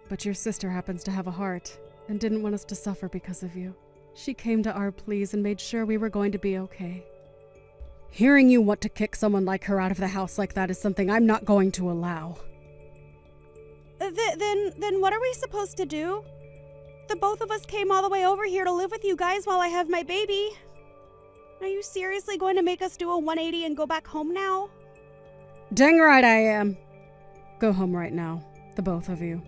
E: But your sister happens to have a heart and didn't want us to suffer because of you. She came to our pleas and made sure we were going to be okay. Hearing you want to kick someone like her out of the house like that is something I'm not going to allow.
D: Then what are we supposed to do? The both of us came all the way over here to live with you guys while I have my baby. Are you seriously going to make us do a 180 and go back home now?
E: Dang right I am. Go home right now, the both of you.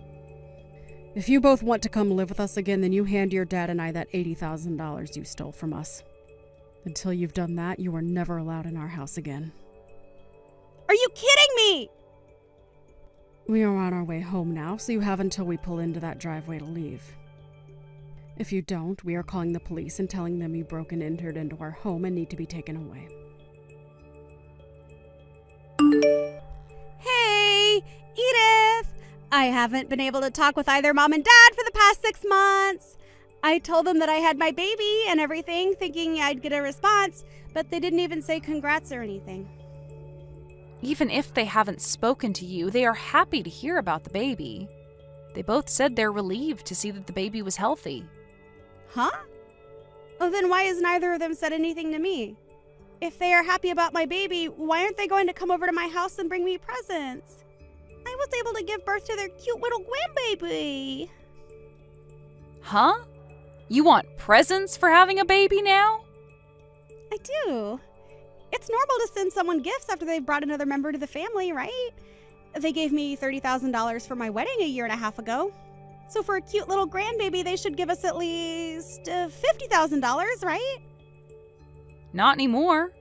E: If you both want to come live with us again, then you hand your dad and I that $80,000 you stole from us. Until you've done that, you are never allowed in our house again.
D: Are you kidding me?
E: We are on our way home now, so you have until we pull into that driveway to leave. If you don't, we are calling the police and telling them you broke and entered into our home and need to be taken away.
D: Hey, Edith! I haven't been able to talk with either mom and dad for the past 6 months. I told them that I had my baby and everything, thinking I'd get a response, but they didn't even say congrats or anything.
A: Even if they haven't spoken to you, they are happy to hear about the baby. They both said they're relieved to see that the baby was healthy.
D: Huh? Well, then why has neither of them said anything to me? If they are happy about my baby, why aren't they going to come over to my house and bring me presents? I was able to give birth to their cute little grandbaby.
A: Huh? You want presents for having a baby now?
D: I do. It's normal to send someone gifts after they've brought another member to the family, right? They gave me $30,000 for my wedding a year and a half ago. So for a cute little grandbaby, they should give us at least $50,000, right?
A: Not anymore.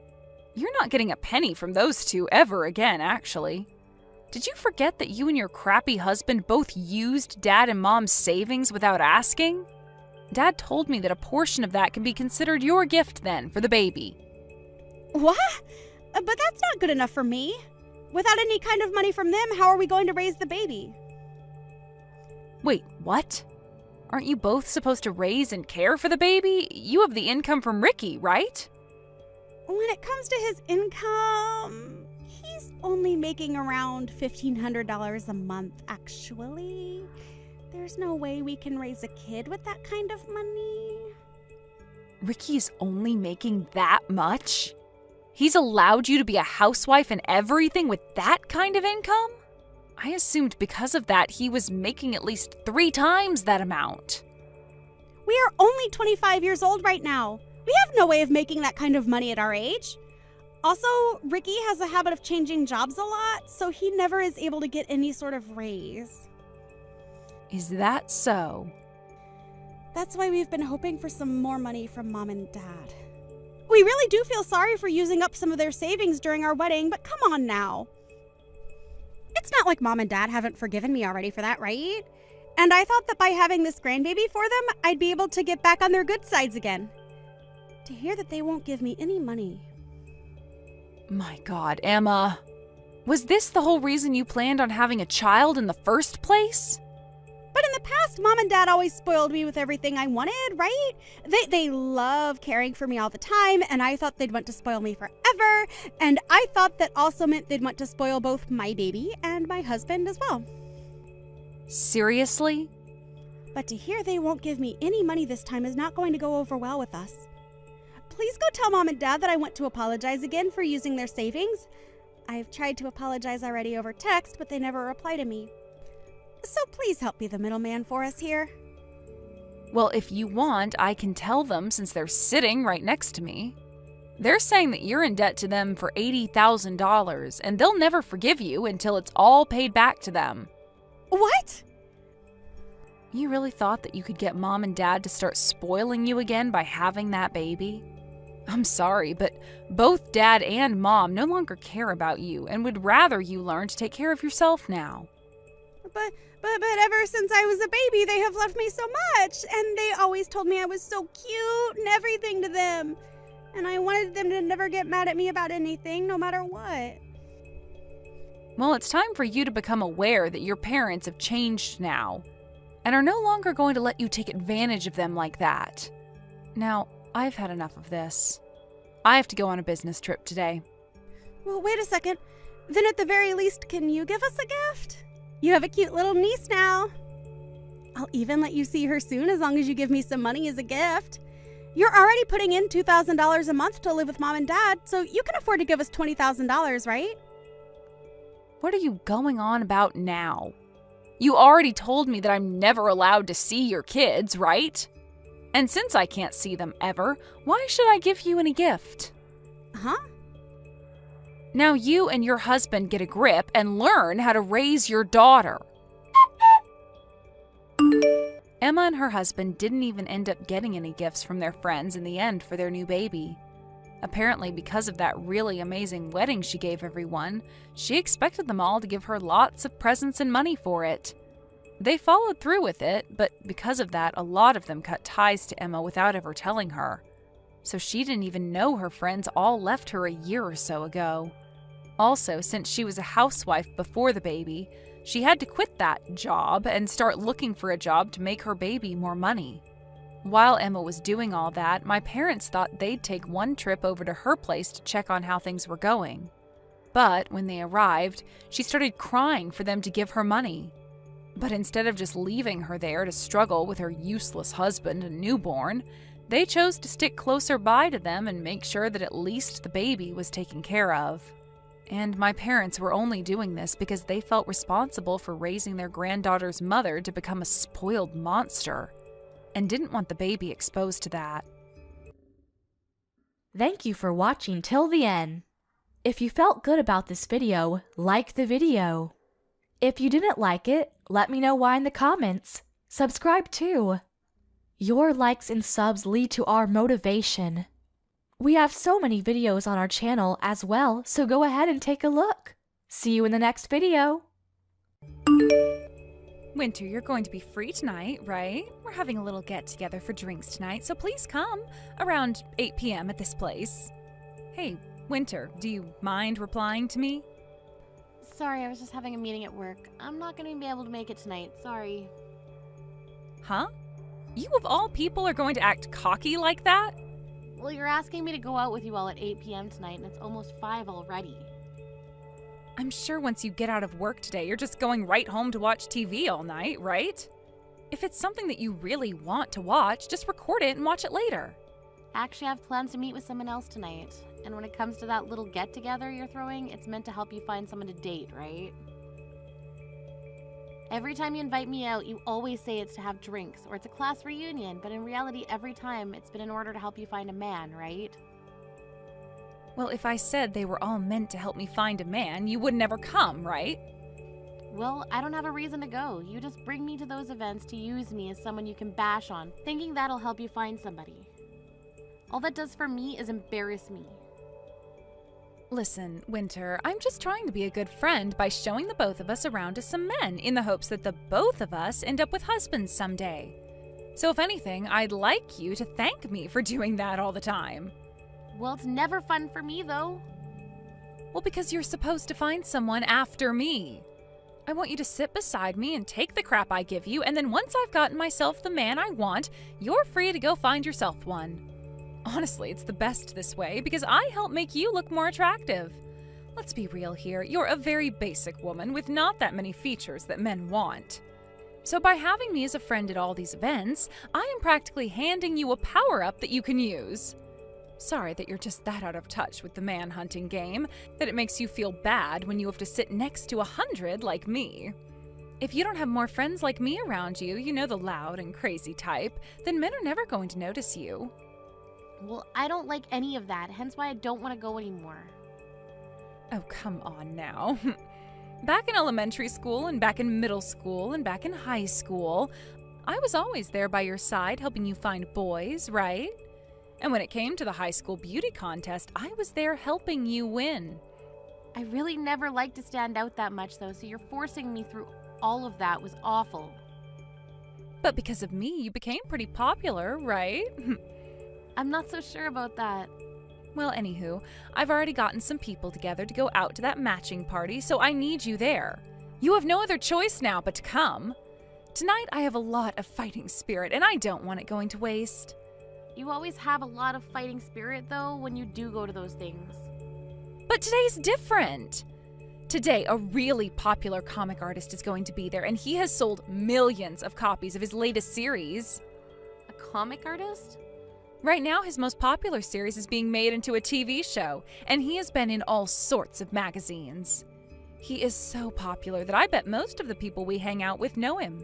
A: You're not getting a penny from those two ever again, actually. Did you forget that you and your crappy husband both used Dad and Mom's savings without asking? Dad told me that a portion of that can be considered your gift then for the baby.
D: What? But that's not good enough for me. Without any kind of money from them, how are we going to raise the baby?
A: Wait, what? Aren't you both supposed to raise and care for the baby? You have the income from Ricky, right?
D: When it comes to his income, he's only making around $1,500 a month, actually. There's no way we can raise a kid with that kind of money.
A: Ricky's only making that much? He's allowed you to be a housewife and everything with that kind of income? I assumed because of that he was making at least 3 times that amount.
D: We are only 25 years old right now. We have no way of making that kind of money at our age. Also, Ricky has a habit of changing jobs a lot, so he never is able to get any sort of raise.
A: Is that so?
D: That's why we've been hoping for some more money from Mom and Dad. We really do feel sorry for using up some of their savings during our wedding, but come on now. It's not like Mom and Dad haven't forgiven me already for that, right? And I thought that by having this grandbaby for them, I'd be able to get back on their good sides again. To hear that they won't give me any money.
A: My God, Emma. Was this the whole reason you planned on having a child in the first place?
D: But But in the past, Mom and Dad always spoiled me with everything I wanted, right? They love caring for me all the time, and I thought they'd want to spoil me forever. And I thought that also meant they'd want to spoil both my baby and my husband as well.
A: Seriously?
D: But to hear they won't give me any money this time is not going to go over well with us. Please go tell Mom and Dad that I want to apologize again for using their savings. I've tried to apologize already over text, but they never reply to me. So please help be the middleman for us here.
A: Well, if you want, I can tell them since they're sitting right next to me. They're saying that you're in debt to them for $80,000, and they'll never forgive you until it's all paid back to them.
D: What?
A: You really thought that you could get Mom and Dad to start spoiling you again by having that baby? I'm sorry, but both Dad and Mom no longer care about you and would rather you learn to take care of yourself now.
D: But ever since I was a baby, they have loved me so much, and they always told me I was so cute and everything to them. And I wanted them to never get mad at me about anything, no matter what.
A: Well, it's time for you to become aware that your parents have changed now and are no longer going to let you take advantage of them like that. Now, I've had enough of this. I have to go on a business trip today.
D: Well, wait a second. Then at the very least, can you give us a gift? You have a cute little niece now. I'll even let you see her soon as long as you give me some money as a gift. You're already putting in $2,000 a month to live with Mom and Dad, so you can afford to give us $20,000, right?
A: What are you going on about now? You already told me that I'm never allowed to see your kids, right? And since I can't see them ever, why should I give you any gift?
D: Huh?
A: Now you and your husband get a grip and learn how to raise your daughter. Emma and her husband didn't even end up getting any gifts from their friends in the end for their new baby. Apparently, because of that really amazing wedding she gave everyone, she expected them all to give her lots of presents and money for it. They followed through with it, but because of that, a lot of them cut ties to Emma without ever telling her. So she didn't even know her friends all left her a year or so ago. Also, since she was a housewife before the baby, she had to quit that job and start looking for a job to make her baby more money. While Emma was doing all that, my parents thought they'd take one trip over to her place to check on how things were going. But when they arrived, she started crying for them to give her money. But instead of just leaving her there to struggle with her useless husband and newborn, they chose to stick closer by to them and make sure that at least the baby was taken care of. And my parents were only doing this because they felt responsible for raising their granddaughter's mother to become a spoiled monster, and didn't want the baby exposed to that.
C: Thank you for watching till the end. If you felt good about this video, like the video. If you didn't like it, let me know why in the comments. Subscribe too. Your likes and subs lead to our motivation. We have so many videos on our channel as well, so go ahead and take a look. See you in the next video.
A: Winter, you're going to be free tonight, right? We're having a little get-together for drinks tonight, so please come around 8 p.m. at this place. Hey, Winter, do you mind replying to me?
F: Sorry, I was just having a meeting at work. I'm not going to be able to make it tonight. Sorry.
A: Huh? You of all people are going to act cocky like that?
F: Well, you're asking me to go out with you all at 8 p.m. tonight, and it's almost 5 already.
A: I'm sure once you get out of work today, you're just going right home to watch TV all night, right? If it's something that you really want to watch, just record it and watch it later.
F: Actually, I have plans to meet with someone else tonight. And when it comes to that little get-together you're throwing, it's meant to help you find someone to date, right? Every time you invite me out, you always say it's to have drinks, or it's a class reunion, but in reality, every time it's been in order to help you find a man, right?
A: Well, if I said they were all meant to help me find a man, you would never come, right?
F: Well, I don't have a reason to go. You just bring me to those events to use me as someone you can bash on, thinking that'll help you find somebody. All that does for me is embarrass me.
A: Listen, Winter, I'm just trying to be a good friend by showing the both of us around to some men in the hopes that the both of us end up with husbands someday. So if anything, I'd like you to thank me for doing that all the time.
F: Well, it's never fun for me, though.
A: Well, because you're supposed to find someone after me. I want you to sit beside me and take the crap I give you, and then once I've gotten myself the man I want, you're free to go find yourself one. Honestly, it's the best this way because I help make you look more attractive. Let's be real here, you're a very basic woman with not that many features that men want. So by having me as a friend at all these events, I am practically handing you a power-up that you can use. Sorry that you're just that out of touch with the man-hunting game, that it makes you feel bad when you have to sit next to 100 like me. If you don't have more friends like me around you, you know, the loud and crazy type, then men are never going to notice you.
F: Well, I don't like any of that, hence why I don't want to go anymore.
A: Oh, come on now. Back in elementary school and back in middle school and back in high school, I was always there by your side helping you find boys, right? And when it came to the high school beauty contest, I was there helping you win.
F: I really never liked to stand out that much though, so you're forcing me through all of that was awful.
A: But because of me, you became pretty popular, right?
F: I'm not so sure about that.
A: Well, anywho, I've already gotten some people together to go out to that matching party, so I need you there. You have no other choice now but to come. Tonight I have a lot of fighting spirit, and I don't want it going to waste.
F: You always have a lot of fighting spirit though when you do go to those things.
A: But today's different. Today, a really popular comic artist is going to be there, and he has sold millions of copies of his latest series.
F: A comic artist?
A: Right now, his most popular series is being made into a TV show, and he has been in all sorts of magazines. He is so popular that I bet most of the people we hang out with know him.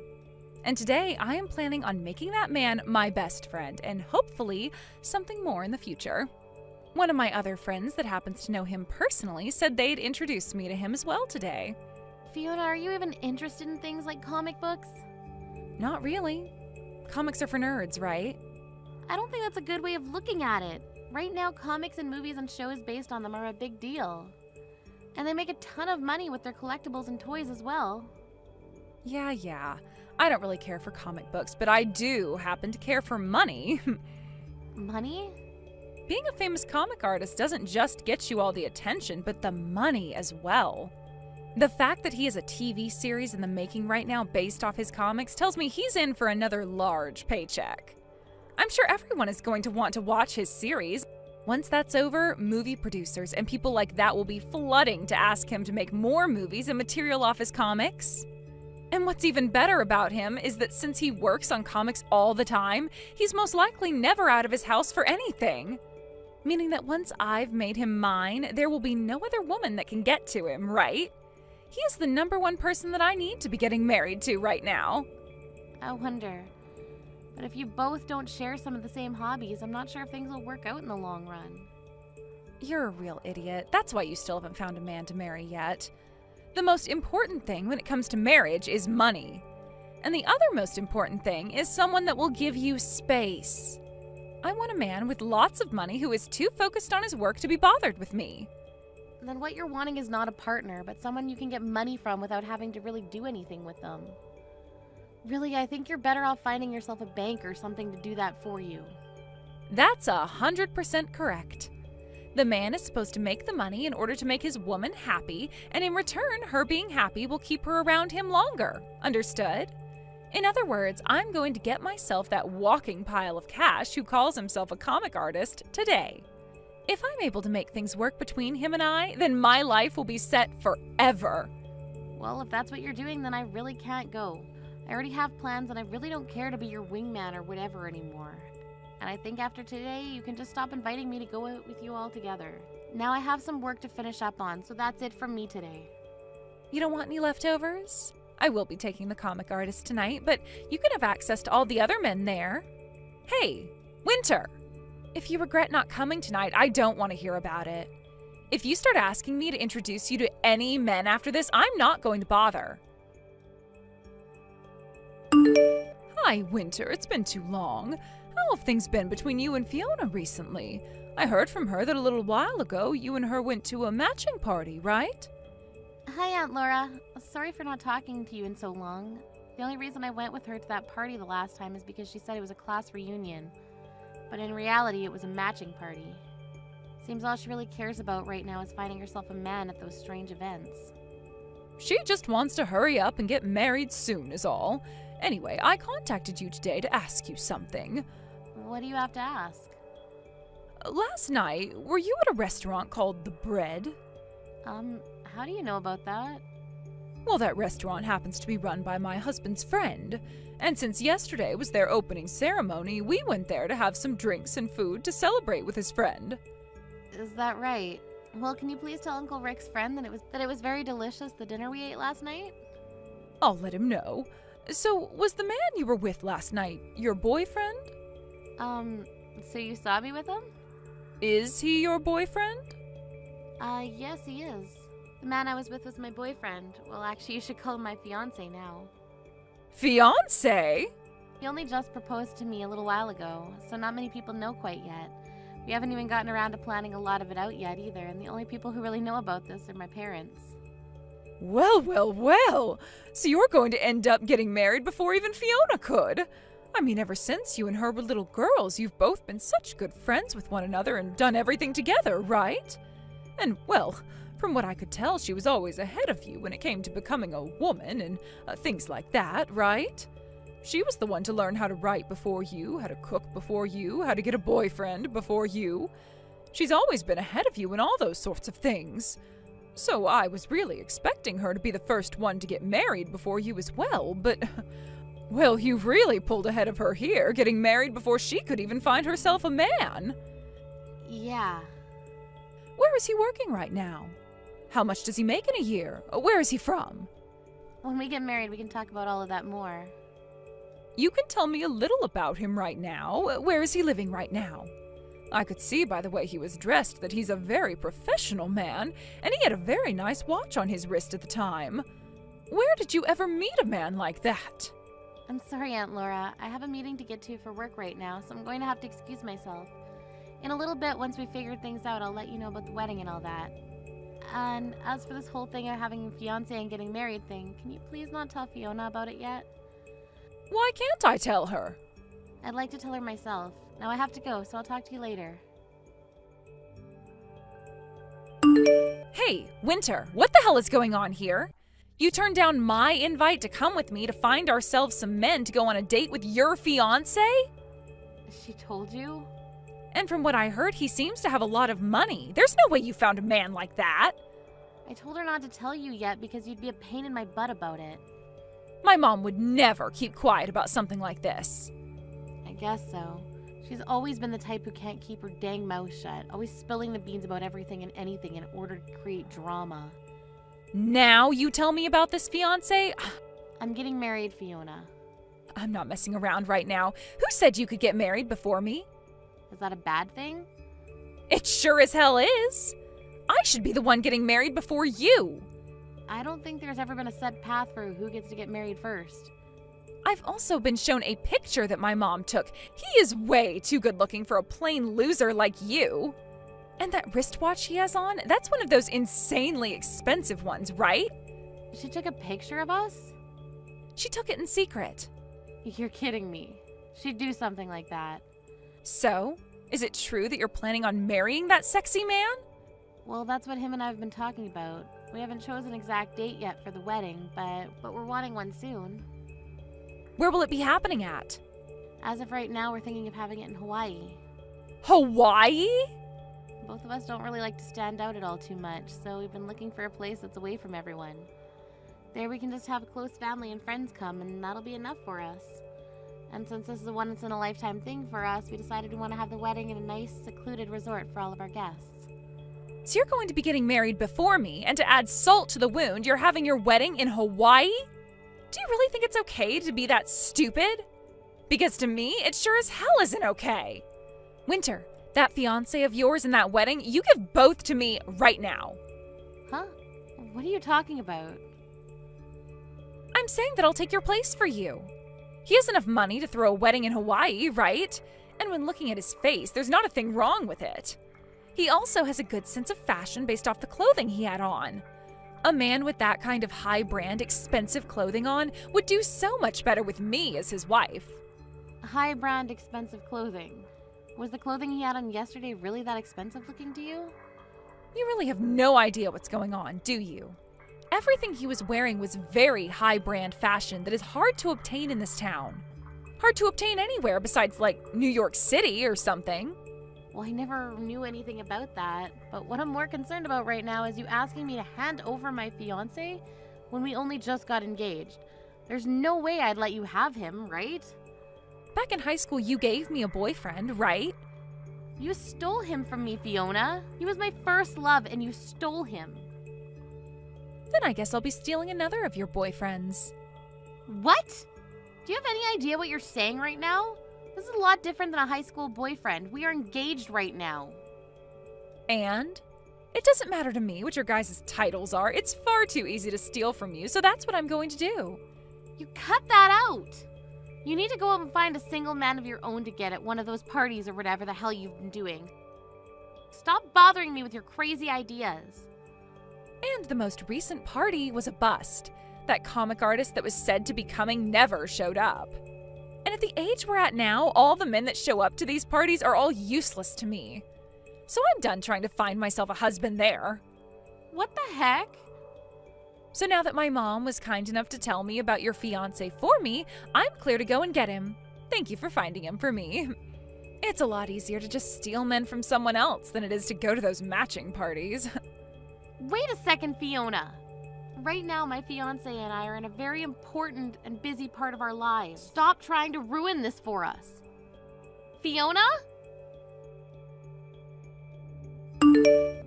A: And today, I am planning on making that man my best friend, and hopefully, something more in the future. One of my other friends that happens to know him personally said they'd introduce me to him as well today.
F: Fiona, are you even interested in things like comic books?
A: Not really. Comics are for nerds, right?
F: I don't think that's a good way of looking at it. Right now, comics and movies and shows based on them are a big deal. And they make a ton of money with their collectibles and toys as well.
A: Yeah. I don't really care for comic books, but I do happen to care for money.
F: Money?
A: Being a famous comic artist doesn't just get you all the attention, but the money as well. The fact that he has a TV series in the making right now based off his comics tells me he's in for another large paycheck. I'm sure everyone is going to want to watch his series. Once that's over, movie producers and people like that will be flooding to ask him to make more movies and material off his comics. And what's even better about him is that since he works on comics all the time, he's most likely never out of his house for anything. Meaning that once I've made him mine, there will be no other woman that can get to him, right? He is the #1 person that I need to be getting married to right now.
F: I wonder. But if you both don't share some of the same hobbies, I'm not sure if things will work out in the long run.
A: You're a real idiot. That's why you still haven't found a man to marry yet. The most important thing when it comes to marriage is money. And the other most important thing is someone that will give you space. I want a man with lots of money who is too focused on his work to be bothered with me.
F: Then what you're wanting is not a partner, but someone you can get money from without having to really do anything with them. Really, I think you're better off finding yourself a bank or something to do that for you.
A: That's 100% correct. The man is supposed to make the money in order to make his woman happy, and in return, her being happy will keep her around him longer. Understood? In other words, I'm going to get myself that walking pile of cash who calls himself a comic artist today. If I'm able to make things work between him and I, then my life will be set forever.
F: Well, if that's what you're doing, then I really can't go. I already have plans and I really don't care to be your wingman or whatever anymore. And I think after today, you can just stop inviting me to go out with you all together. Now I have some work to finish up on, so that's it from me today.
A: You don't want any leftovers? I will be taking the comic artist tonight, but you can have access to all the other men there. Hey, Winter! If you regret not coming tonight, I don't want to hear about it. If you start asking me to introduce you to any men after this, I'm not going to bother. Hi, Winter. It's been too long. How have things been between you and Fiona recently? I heard from her that a little while ago you and her went to a matching party, right?
F: Hi, Aunt Laura. Sorry for not talking to you in so long. The only reason I went with her to that party the last time is because she said it was a class reunion. But in reality, it was a matching party. Seems all she really cares about right now is finding herself a man at those strange events.
A: She just wants to hurry up and get married soon is all. Anyway, I contacted you today to ask you something.
F: What do you have to ask?
A: Last night, were you at a restaurant called The Bread?
F: How do you know about that?
A: Well, that restaurant happens to be run by my husband's friend. And since yesterday was their opening ceremony, we went there to have some drinks and food to celebrate with his friend.
F: Is that right? Well, can you please tell Uncle Rick's friend that it was very delicious, the dinner we ate last night?
A: I'll let him know. So, was the man you were with last night your boyfriend?
F: So you saw me with him?
A: Is he your boyfriend?
F: Yes, he is. The man I was with was my boyfriend. Well, actually, you should call him my fiancé now.
A: Fiancé?
F: He only just proposed to me a little while ago, so not many people know quite yet. We haven't even gotten around to planning a lot of it out yet either, and the only people who really know about this are my parents.
A: Well, well, well. So you're going to end up getting married before even Fiona could. I mean, ever since you and her were little girls, you've both been such good friends with one another and done everything together, right? And, well, from what I could tell, she was always ahead of you when it came to becoming a woman and things like that, right? She was the one to learn how to write before you, how to cook before you, how to get a boyfriend before you. She's always been ahead of you in all those sorts of things. So I was really expecting her to be the first one to get married before you as well, but... Well, you've really pulled ahead of her here, getting married before she could even find herself a man.
F: Yeah.
A: Where is he working right now? How much does he make in a year? Where is he from?
F: When we get married, we can talk about all of that more.
A: You can tell me a little about him right now. Where is he living right now? I could see by the way he was dressed that he's a very professional man, and he had a very nice watch on his wrist at the time. Where did you ever meet a man like that?
F: I'm sorry, Aunt Laura. I have a meeting to get to for work right now, so I'm going to have to excuse myself. In a little bit, once we figure things out, I'll let you know about the wedding and all that. And as for this whole thing of having a fiancé and getting married thing, can you please not tell Fiona about it yet?
A: Why can't I tell her?
F: I'd like to tell her myself. Now I have to go, so I'll talk to you later.
A: Hey, Winter, what the hell is going on here? You turned down my invite to come with me to find ourselves some men to go on a date with your fiancé?
F: She told you?
A: And from what I heard, he seems to have a lot of money. There's no way you found a man like that.
F: I told her not to tell you yet because you'd be a pain in my butt about it.
A: My mom would never keep quiet about something like this.
F: I guess so. She's always been the type who can't keep her dang mouth shut, always spilling the beans about everything and anything in order to create drama.
A: Now you tell me about this fiancé?
F: I'm getting married, Fiona.
A: I'm not messing around right now. Who said you could get married before me?
F: Is that a bad thing?
A: It sure as hell is. I should be the one getting married before you.
F: I don't think there's ever been a set path for who gets to get married first.
A: I've also been shown a picture that my mom took. He is way too good looking for a plain loser like you. And that wristwatch he has on, that's one of those insanely expensive ones, right?
F: She took a picture of us?
A: She took it in secret.
F: You're kidding me. She'd do something like that.
A: So, is it true that you're planning on marrying that sexy man?
F: Well, that's what him and I have been talking about. We haven't chosen an exact date yet for the wedding, but we're wanting one soon.
A: Where will it be happening at?
F: As of right now, we're thinking of having it in Hawaii.
A: Hawaii?
F: Both of us don't really like to stand out at all too much, so we've been looking for a place that's away from everyone. There we can just have a close family and friends come, and that'll be enough for us. And since this is a once-in-a-lifetime thing for us, we decided we want to have the wedding in a nice, secluded resort for all of our guests.
A: So you're going to be getting married before me, and to add salt to the wound, you're having your wedding in Hawaii? Do you really think it's okay to be that stupid? Because to me, it sure as hell isn't okay. Winter, that fiancé of yours and that wedding, you give both to me right now.
F: Huh? What are you talking about?
A: I'm saying that I'll take your place for you. He has enough money to throw a wedding in Hawaii, right? And when looking at his face, there's not a thing wrong with it. He also has a good sense of fashion based off the clothing he had on. A man with that kind of high-brand, expensive clothing on would do so much better with me as his wife.
F: High-brand, expensive clothing. Was the clothing he had on yesterday really that expensive looking to you?
A: You really have no idea what's going on, do you? everything he was wearing was very high-brand fashion that is hard to obtain in this town. Hard to obtain anywhere besides, like, New York City or something.
F: Well, I never knew anything about that. But what I'm more concerned about right now is you asking me to hand over my fiancé when we only just got engaged. There's no way I'd let you have him, right?
A: Back in high school, you gave me a boyfriend, right?
F: You stole him from me, Fiona. He was my first love, and you stole him.
A: Then I guess I'll be stealing another of your boyfriends.
F: What? Do you have any idea what you're saying right now? This is a lot different than a high school boyfriend. We are engaged right now.
A: And? It doesn't matter to me what your guys' titles are. It's far too easy to steal from you, so that's what I'm going to do.
F: You cut that out. You need to go out and find a single man of your own to get at one of those parties or whatever the hell you've been doing. Stop bothering me with your crazy ideas.
A: And the most recent party was a bust. That comic artist that was said to be coming never showed up. And at the age we're at now, all the men that show up to these parties are all useless to me. So I'm done trying to find myself a husband there.
F: What the heck?
A: So now that my mom was kind enough to tell me about your fiancé for me, I'm clear to go and get him. Thank you for finding him for me. It's a lot easier to just steal men from someone else than it is to go to those matching parties.
F: Wait a second, Fiona. Right now, my fiancé and I are in a very important and busy part of our lives. Stop trying to ruin this for us. Fiona?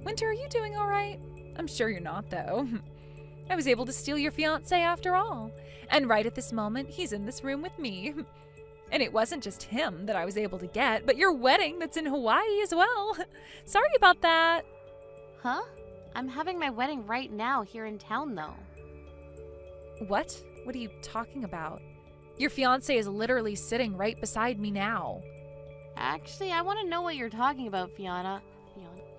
A: Winter, are you doing all right? I'm sure you're not, though. I was able to steal your fiancé after all. And right at this moment, he's in this room with me. And it wasn't just him that I was able to get, but your wedding that's in Hawaii as well. Sorry about that.
F: Huh? I'm having my wedding right now here in town, though.
A: What? What are you talking about? Your fiancé is literally sitting right beside me now.
F: Actually, I want to know what you're talking about, Fiona.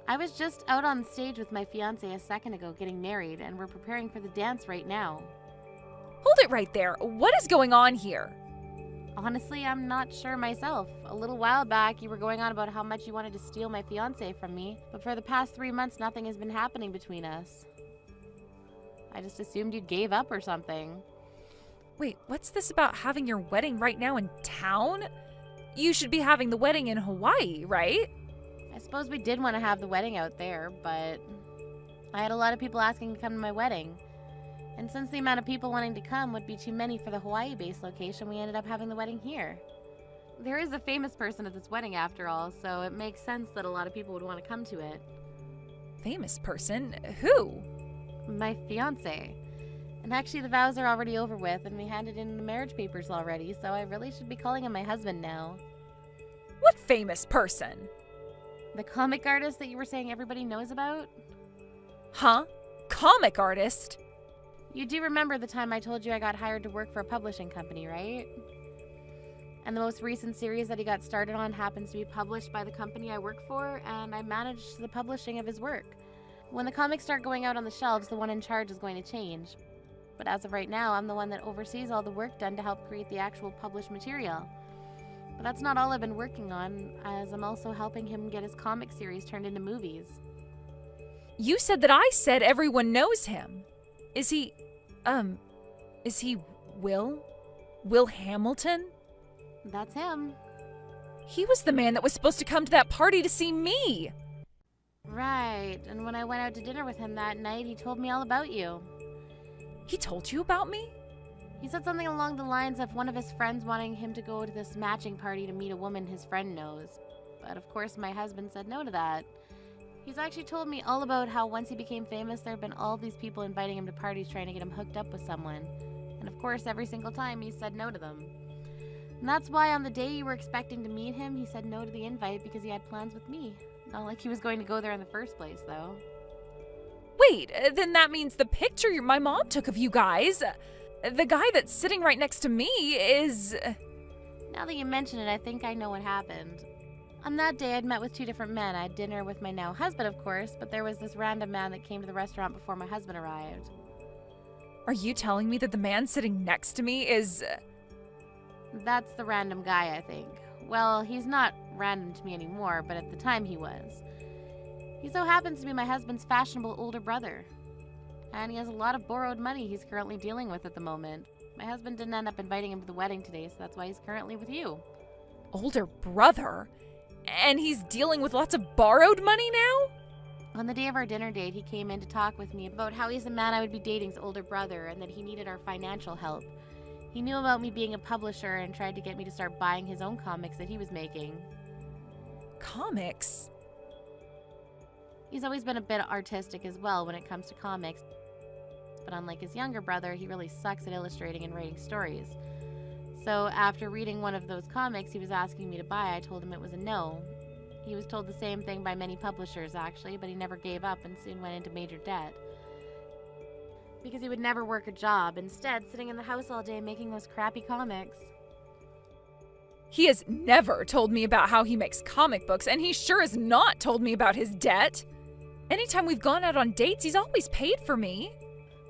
F: I was just out on stage with my fiancé a second ago getting married, and we're preparing for the dance right now.
A: Hold it right there. What is going on here?
F: Honestly, I'm not sure myself. A little while back, you were going on about how much you wanted to steal my fiancé from me, but for the past 3 months, nothing has been happening between us. I just assumed you gave up or something.
A: Wait, what's this about having your wedding right now in town? You should be having the wedding in Hawaii, right?
F: I suppose we did want to have the wedding out there, but I had a lot of people asking to come to my wedding. And since the amount of people wanting to come would be too many for the Hawaii-based location, we ended up having the wedding here. There is a famous person at this wedding after all, so it makes sense that a lot of people would want to come to it.
A: Famous person? Who?
F: My fiancé. And actually the vows are already over with, and we handed in the marriage papers already, so I really should be calling him my husband now.
A: What famous person?
F: The comic artist that you were saying everybody knows about?
A: Huh? Comic artist?
F: You do remember the time I told you I got hired to work for a publishing company, right? And the most recent series that he got started on happens to be published by the company I work for, and I manage the publishing of his work. When the comics start going out on the shelves, the one in charge is going to change. But as of right now, I'm the one that oversees all the work done to help create the actual published material. But that's not all I've been working on, as I'm also helping him get his comic series turned into movies.
A: You said that I said everyone knows him. Is he Will? Will Hamilton?
F: That's him.
A: He was the man that was supposed to come to that party to see me.
F: Right, and when I went out to dinner with him that night, he told me all about you.
A: He told you about me?
F: He said something along the lines of one of his friends wanting him to go to this matching party to meet a woman his friend knows. But of course my husband said no to that. He's actually told me all about how once he became famous, there have been all these people inviting him to parties trying to get him hooked up with someone. And of course, every single time he said no to them. And that's why on the day you were expecting to meet him, he said no to the invite because he had plans with me. Not like he was going to go there in the first place, though.
A: Wait, then that means the picture my mom took of you guys, the guy that's sitting right next to me is...
F: Now that you mention it, I think I know what happened. On that day, I'd met with 2 different men. I had dinner with my now husband, of course, but there was this random man that came to the restaurant before my husband arrived.
A: Are you telling me that the man sitting next to me is...
F: That's the random guy, I think. Well, he's not random to me anymore, but at the time he was. He so happens to be my husband's fashionable older brother. And he has a lot of borrowed money he's currently dealing with at the moment. My husband didn't end up inviting him to the wedding today, so that's why he's currently with you.
A: Older brother? And he's dealing with lots of borrowed money now?
F: On the day of our dinner date, he came in to talk with me about how he's the man I would be dating's older brother and that he needed our financial help. He knew about me being a publisher and tried to get me to start buying his own comics that he was making.
A: Comics?
F: He's always been a bit artistic as well when it comes to comics, but unlike his younger brother, he really sucks at illustrating and writing stories. So after reading one of those comics he was asking me to buy, I told him it was a no. He was told the same thing by many publishers actually, but he never gave up and soon went into major debt. Because he would never work a job, instead sitting in the house all day making those crappy comics.
A: He has never told me about how he makes comic books, and he sure has not told me about his debt. Anytime we've gone out on dates, he's always paid for me.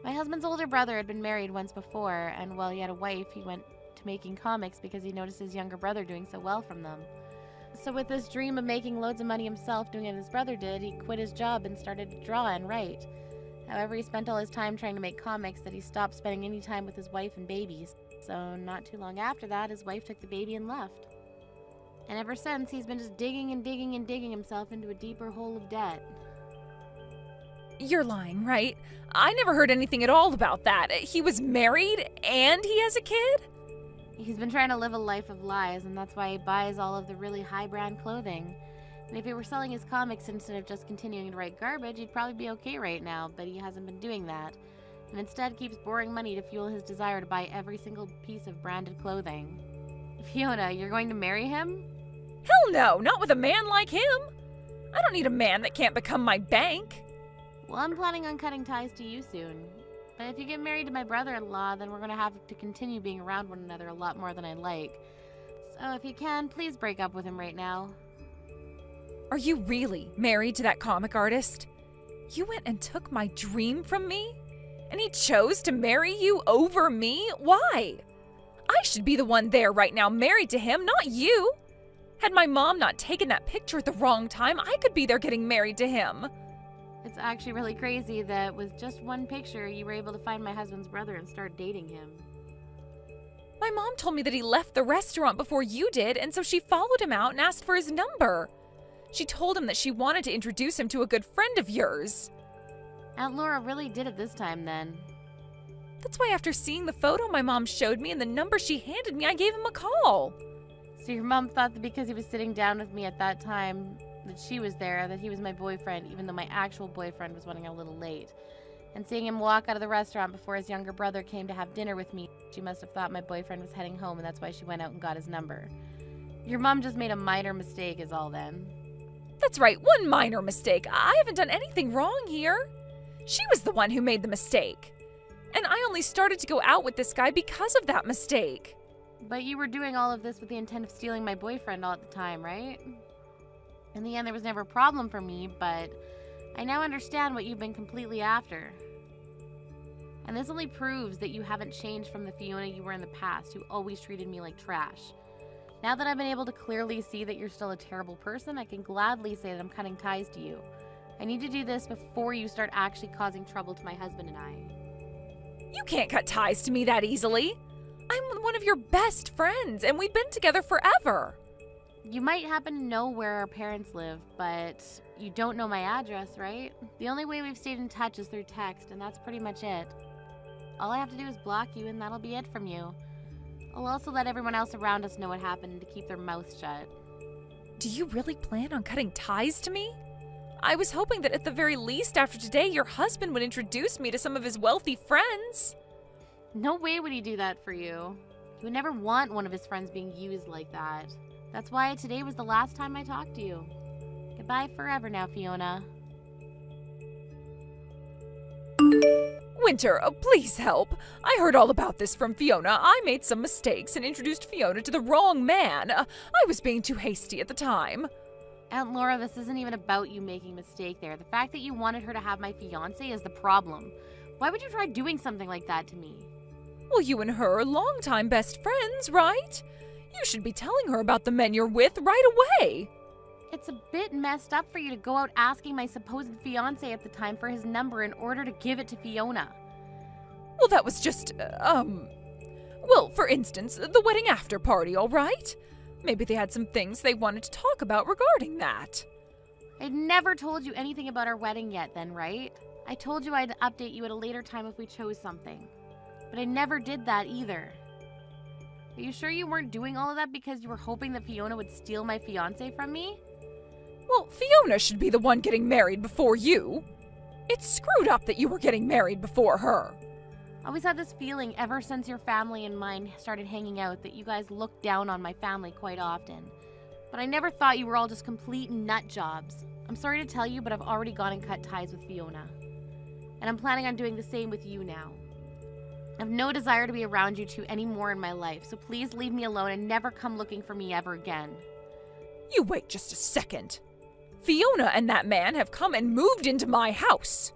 F: My husband's older brother had been married once before, and while he had a wife, he went to making comics because he noticed his younger brother doing so well from them. So with this dream of making loads of money himself doing as his brother did, he quit his job and started to draw and write. However, he spent all his time trying to make comics that he stopped spending any time with his wife and babies. So not too long after that, his wife took the baby and left. And ever since, he's been just digging and digging and digging himself into a deeper hole of debt.
A: You're lying, right? I never heard anything at all about that. He was married and he has a kid?
F: He's been trying to live a life of lies, and that's why he buys all of the really high-brand clothing. And if he were selling his comics instead of just continuing to write garbage, he'd probably be okay right now, but he hasn't been doing that. And instead keeps borrowing money to fuel his desire to buy every single piece of branded clothing. Fiona, you're going to marry him?
A: Hell no, not with a man like him. I don't need a man that can't become my bank.
F: Well, I'm planning on cutting ties to you soon. But if you get married to my brother-in-law, then we're going to have to continue being around one another a lot more than I'd like. So if you can, please break up with him right now.
A: Are you really married to that comic artist? You went and took my dream from me? And he chose to marry you over me? Why? I should be the one there right now married to him, not you. Had my mom not taken that picture at the wrong time, I could be there getting married to him.
F: It's actually really crazy that with just one picture, you were able to find my husband's brother and start dating him.
A: My mom told me that he left the restaurant before you did, and so she followed him out and asked for his number. She told him that she wanted to introduce him to a good friend of yours.
F: Aunt Laura really did it this time then.
A: That's why after seeing the photo my mom showed me and the number she handed me, I gave him a call.
F: So your mom thought that because he was sitting down with me at that time, that she was there, that he was my boyfriend, even though my actual boyfriend was running a little late. And seeing him walk out of the restaurant before his younger brother came to have dinner with me, she must have thought my boyfriend was heading home, and that's why she went out and got his number. Your mom just made a minor mistake is all then.
A: That's right, one minor mistake. I haven't done anything wrong here. She was the one who made the mistake. And I only started to go out with this guy because of that mistake.
F: But you were doing all of this with the intent of stealing my boyfriend all at the time, right? In the end, there was never a problem for me, but I now understand what you've been completely after. And this only proves that you haven't changed from the Fiona you were in the past, who always treated me like trash. Now that I've been able to clearly see that you're still a terrible person, I can gladly say that I'm cutting ties to you. I need to do this before you start actually causing trouble to my husband and I.
A: You can't cut ties to me that easily. I'm one of your best friends, and we've been together forever.
F: You might happen to know where our parents live, but you don't know my address, right? The only way we've stayed in touch is through text, and that's pretty much it. All I have to do is block you, and that'll be it from you. I'll also let everyone else around us know what happened to keep their mouths shut.
A: Do you really plan on cutting ties to me? I was hoping that at the very least after today, your husband would introduce me to some of his wealthy friends.
F: No way would he do that for you. He would never want one of his friends being used like that. That's why today was the last time I talked to you. Goodbye forever now, Fiona.
A: Winter, please help. I heard all about this from Fiona. I made some mistakes and introduced Fiona to the wrong man. I was being too hasty at the time.
F: Aunt Laura, this isn't even about you making a mistake there. The fact that you wanted her to have my fiancé is the problem. Why would you try doing something like that to me?
A: Well, you and her are longtime best friends, right? You should be telling her about the men you're with right away.
F: It's a bit messed up for you to go out asking my supposed fiancé at the time for his number in order to give it to Fiona.
A: Well, that was just, well, for instance, the wedding after party, all right? Maybe they had some things they wanted to talk about regarding that.
F: I'd never told you anything about our wedding yet then, right? I told you I'd update you at a later time if we chose something. But I never did that either. Are you sure you weren't doing all of that because you were hoping that Fiona would steal my fiancé from me?
A: Well, Fiona should be the one getting married before you. It's screwed up that you were getting married before her.
F: I always had this feeling ever since your family and mine started hanging out that you guys looked down on my family quite often. But I never thought you were all just complete nut jobs. I'm sorry to tell you, but I've already gone and cut ties with Fiona. And I'm planning on doing the same with you now. I have no desire to be around you two anymore in my life, so please leave me alone and never come looking for me ever again.
A: You wait just a second. Fiona and that man have come and moved into my house.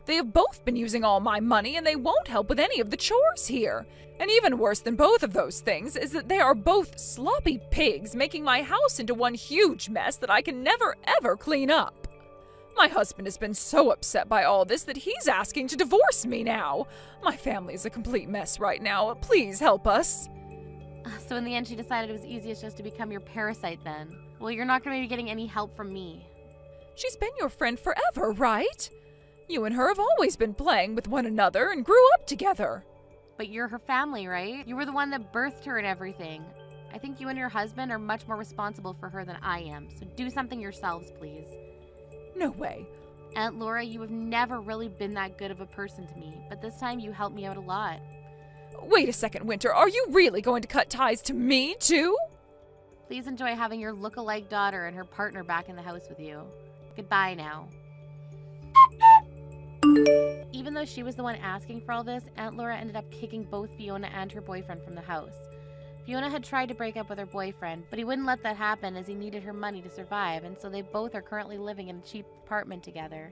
A: They have both been using all my money and they won't help with any of the chores here. And even worse than both of those things is that they are both sloppy pigs making my house into one huge mess that I can never ever clean up. My husband has been so upset by all this that he's asking to divorce me now. My family is a complete mess right now. Please help us.
F: So in the end, she decided it was easiest just to become your parasite then. Well, you're not going to be getting any help from me.
A: She's been your friend forever, right? You and her have always been playing with one another and grew up together.
F: But you're her family, right? You were the one that birthed her and everything. I think you and your husband are much more responsible for her than I am, so do something yourselves, please.
A: No way.
F: Aunt Laura, you have never really been that good of a person to me, but this time you helped me out a lot.
A: Wait a second, Winter. Are you really going to cut ties to me, too?
F: Please enjoy having your look-alike daughter and her partner back in the house with you. Goodbye now. Even though she was the one asking for all this, Aunt Laura ended up kicking both Fiona and her boyfriend from the house. Fiona had tried to break up with her boyfriend, but he wouldn't let that happen as he needed her money to survive, and so they both are currently living in a cheap apartment together,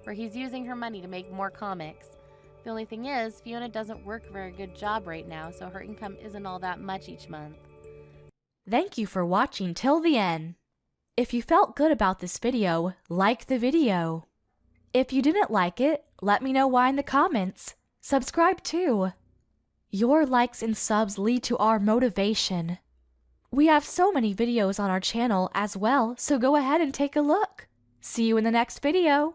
F: where he's using her money to make more comics. The only thing is, Fiona doesn't work a very good job right now, so her income isn't all that much each month.
C: Thank you for watching till the end. If you felt good about this video, like the video. If you didn't like it, let me know why in the comments. Subscribe too. Your likes and subs lead to our motivation. We have so many videos on our channel as well, so go ahead and take a look. See you in the next video.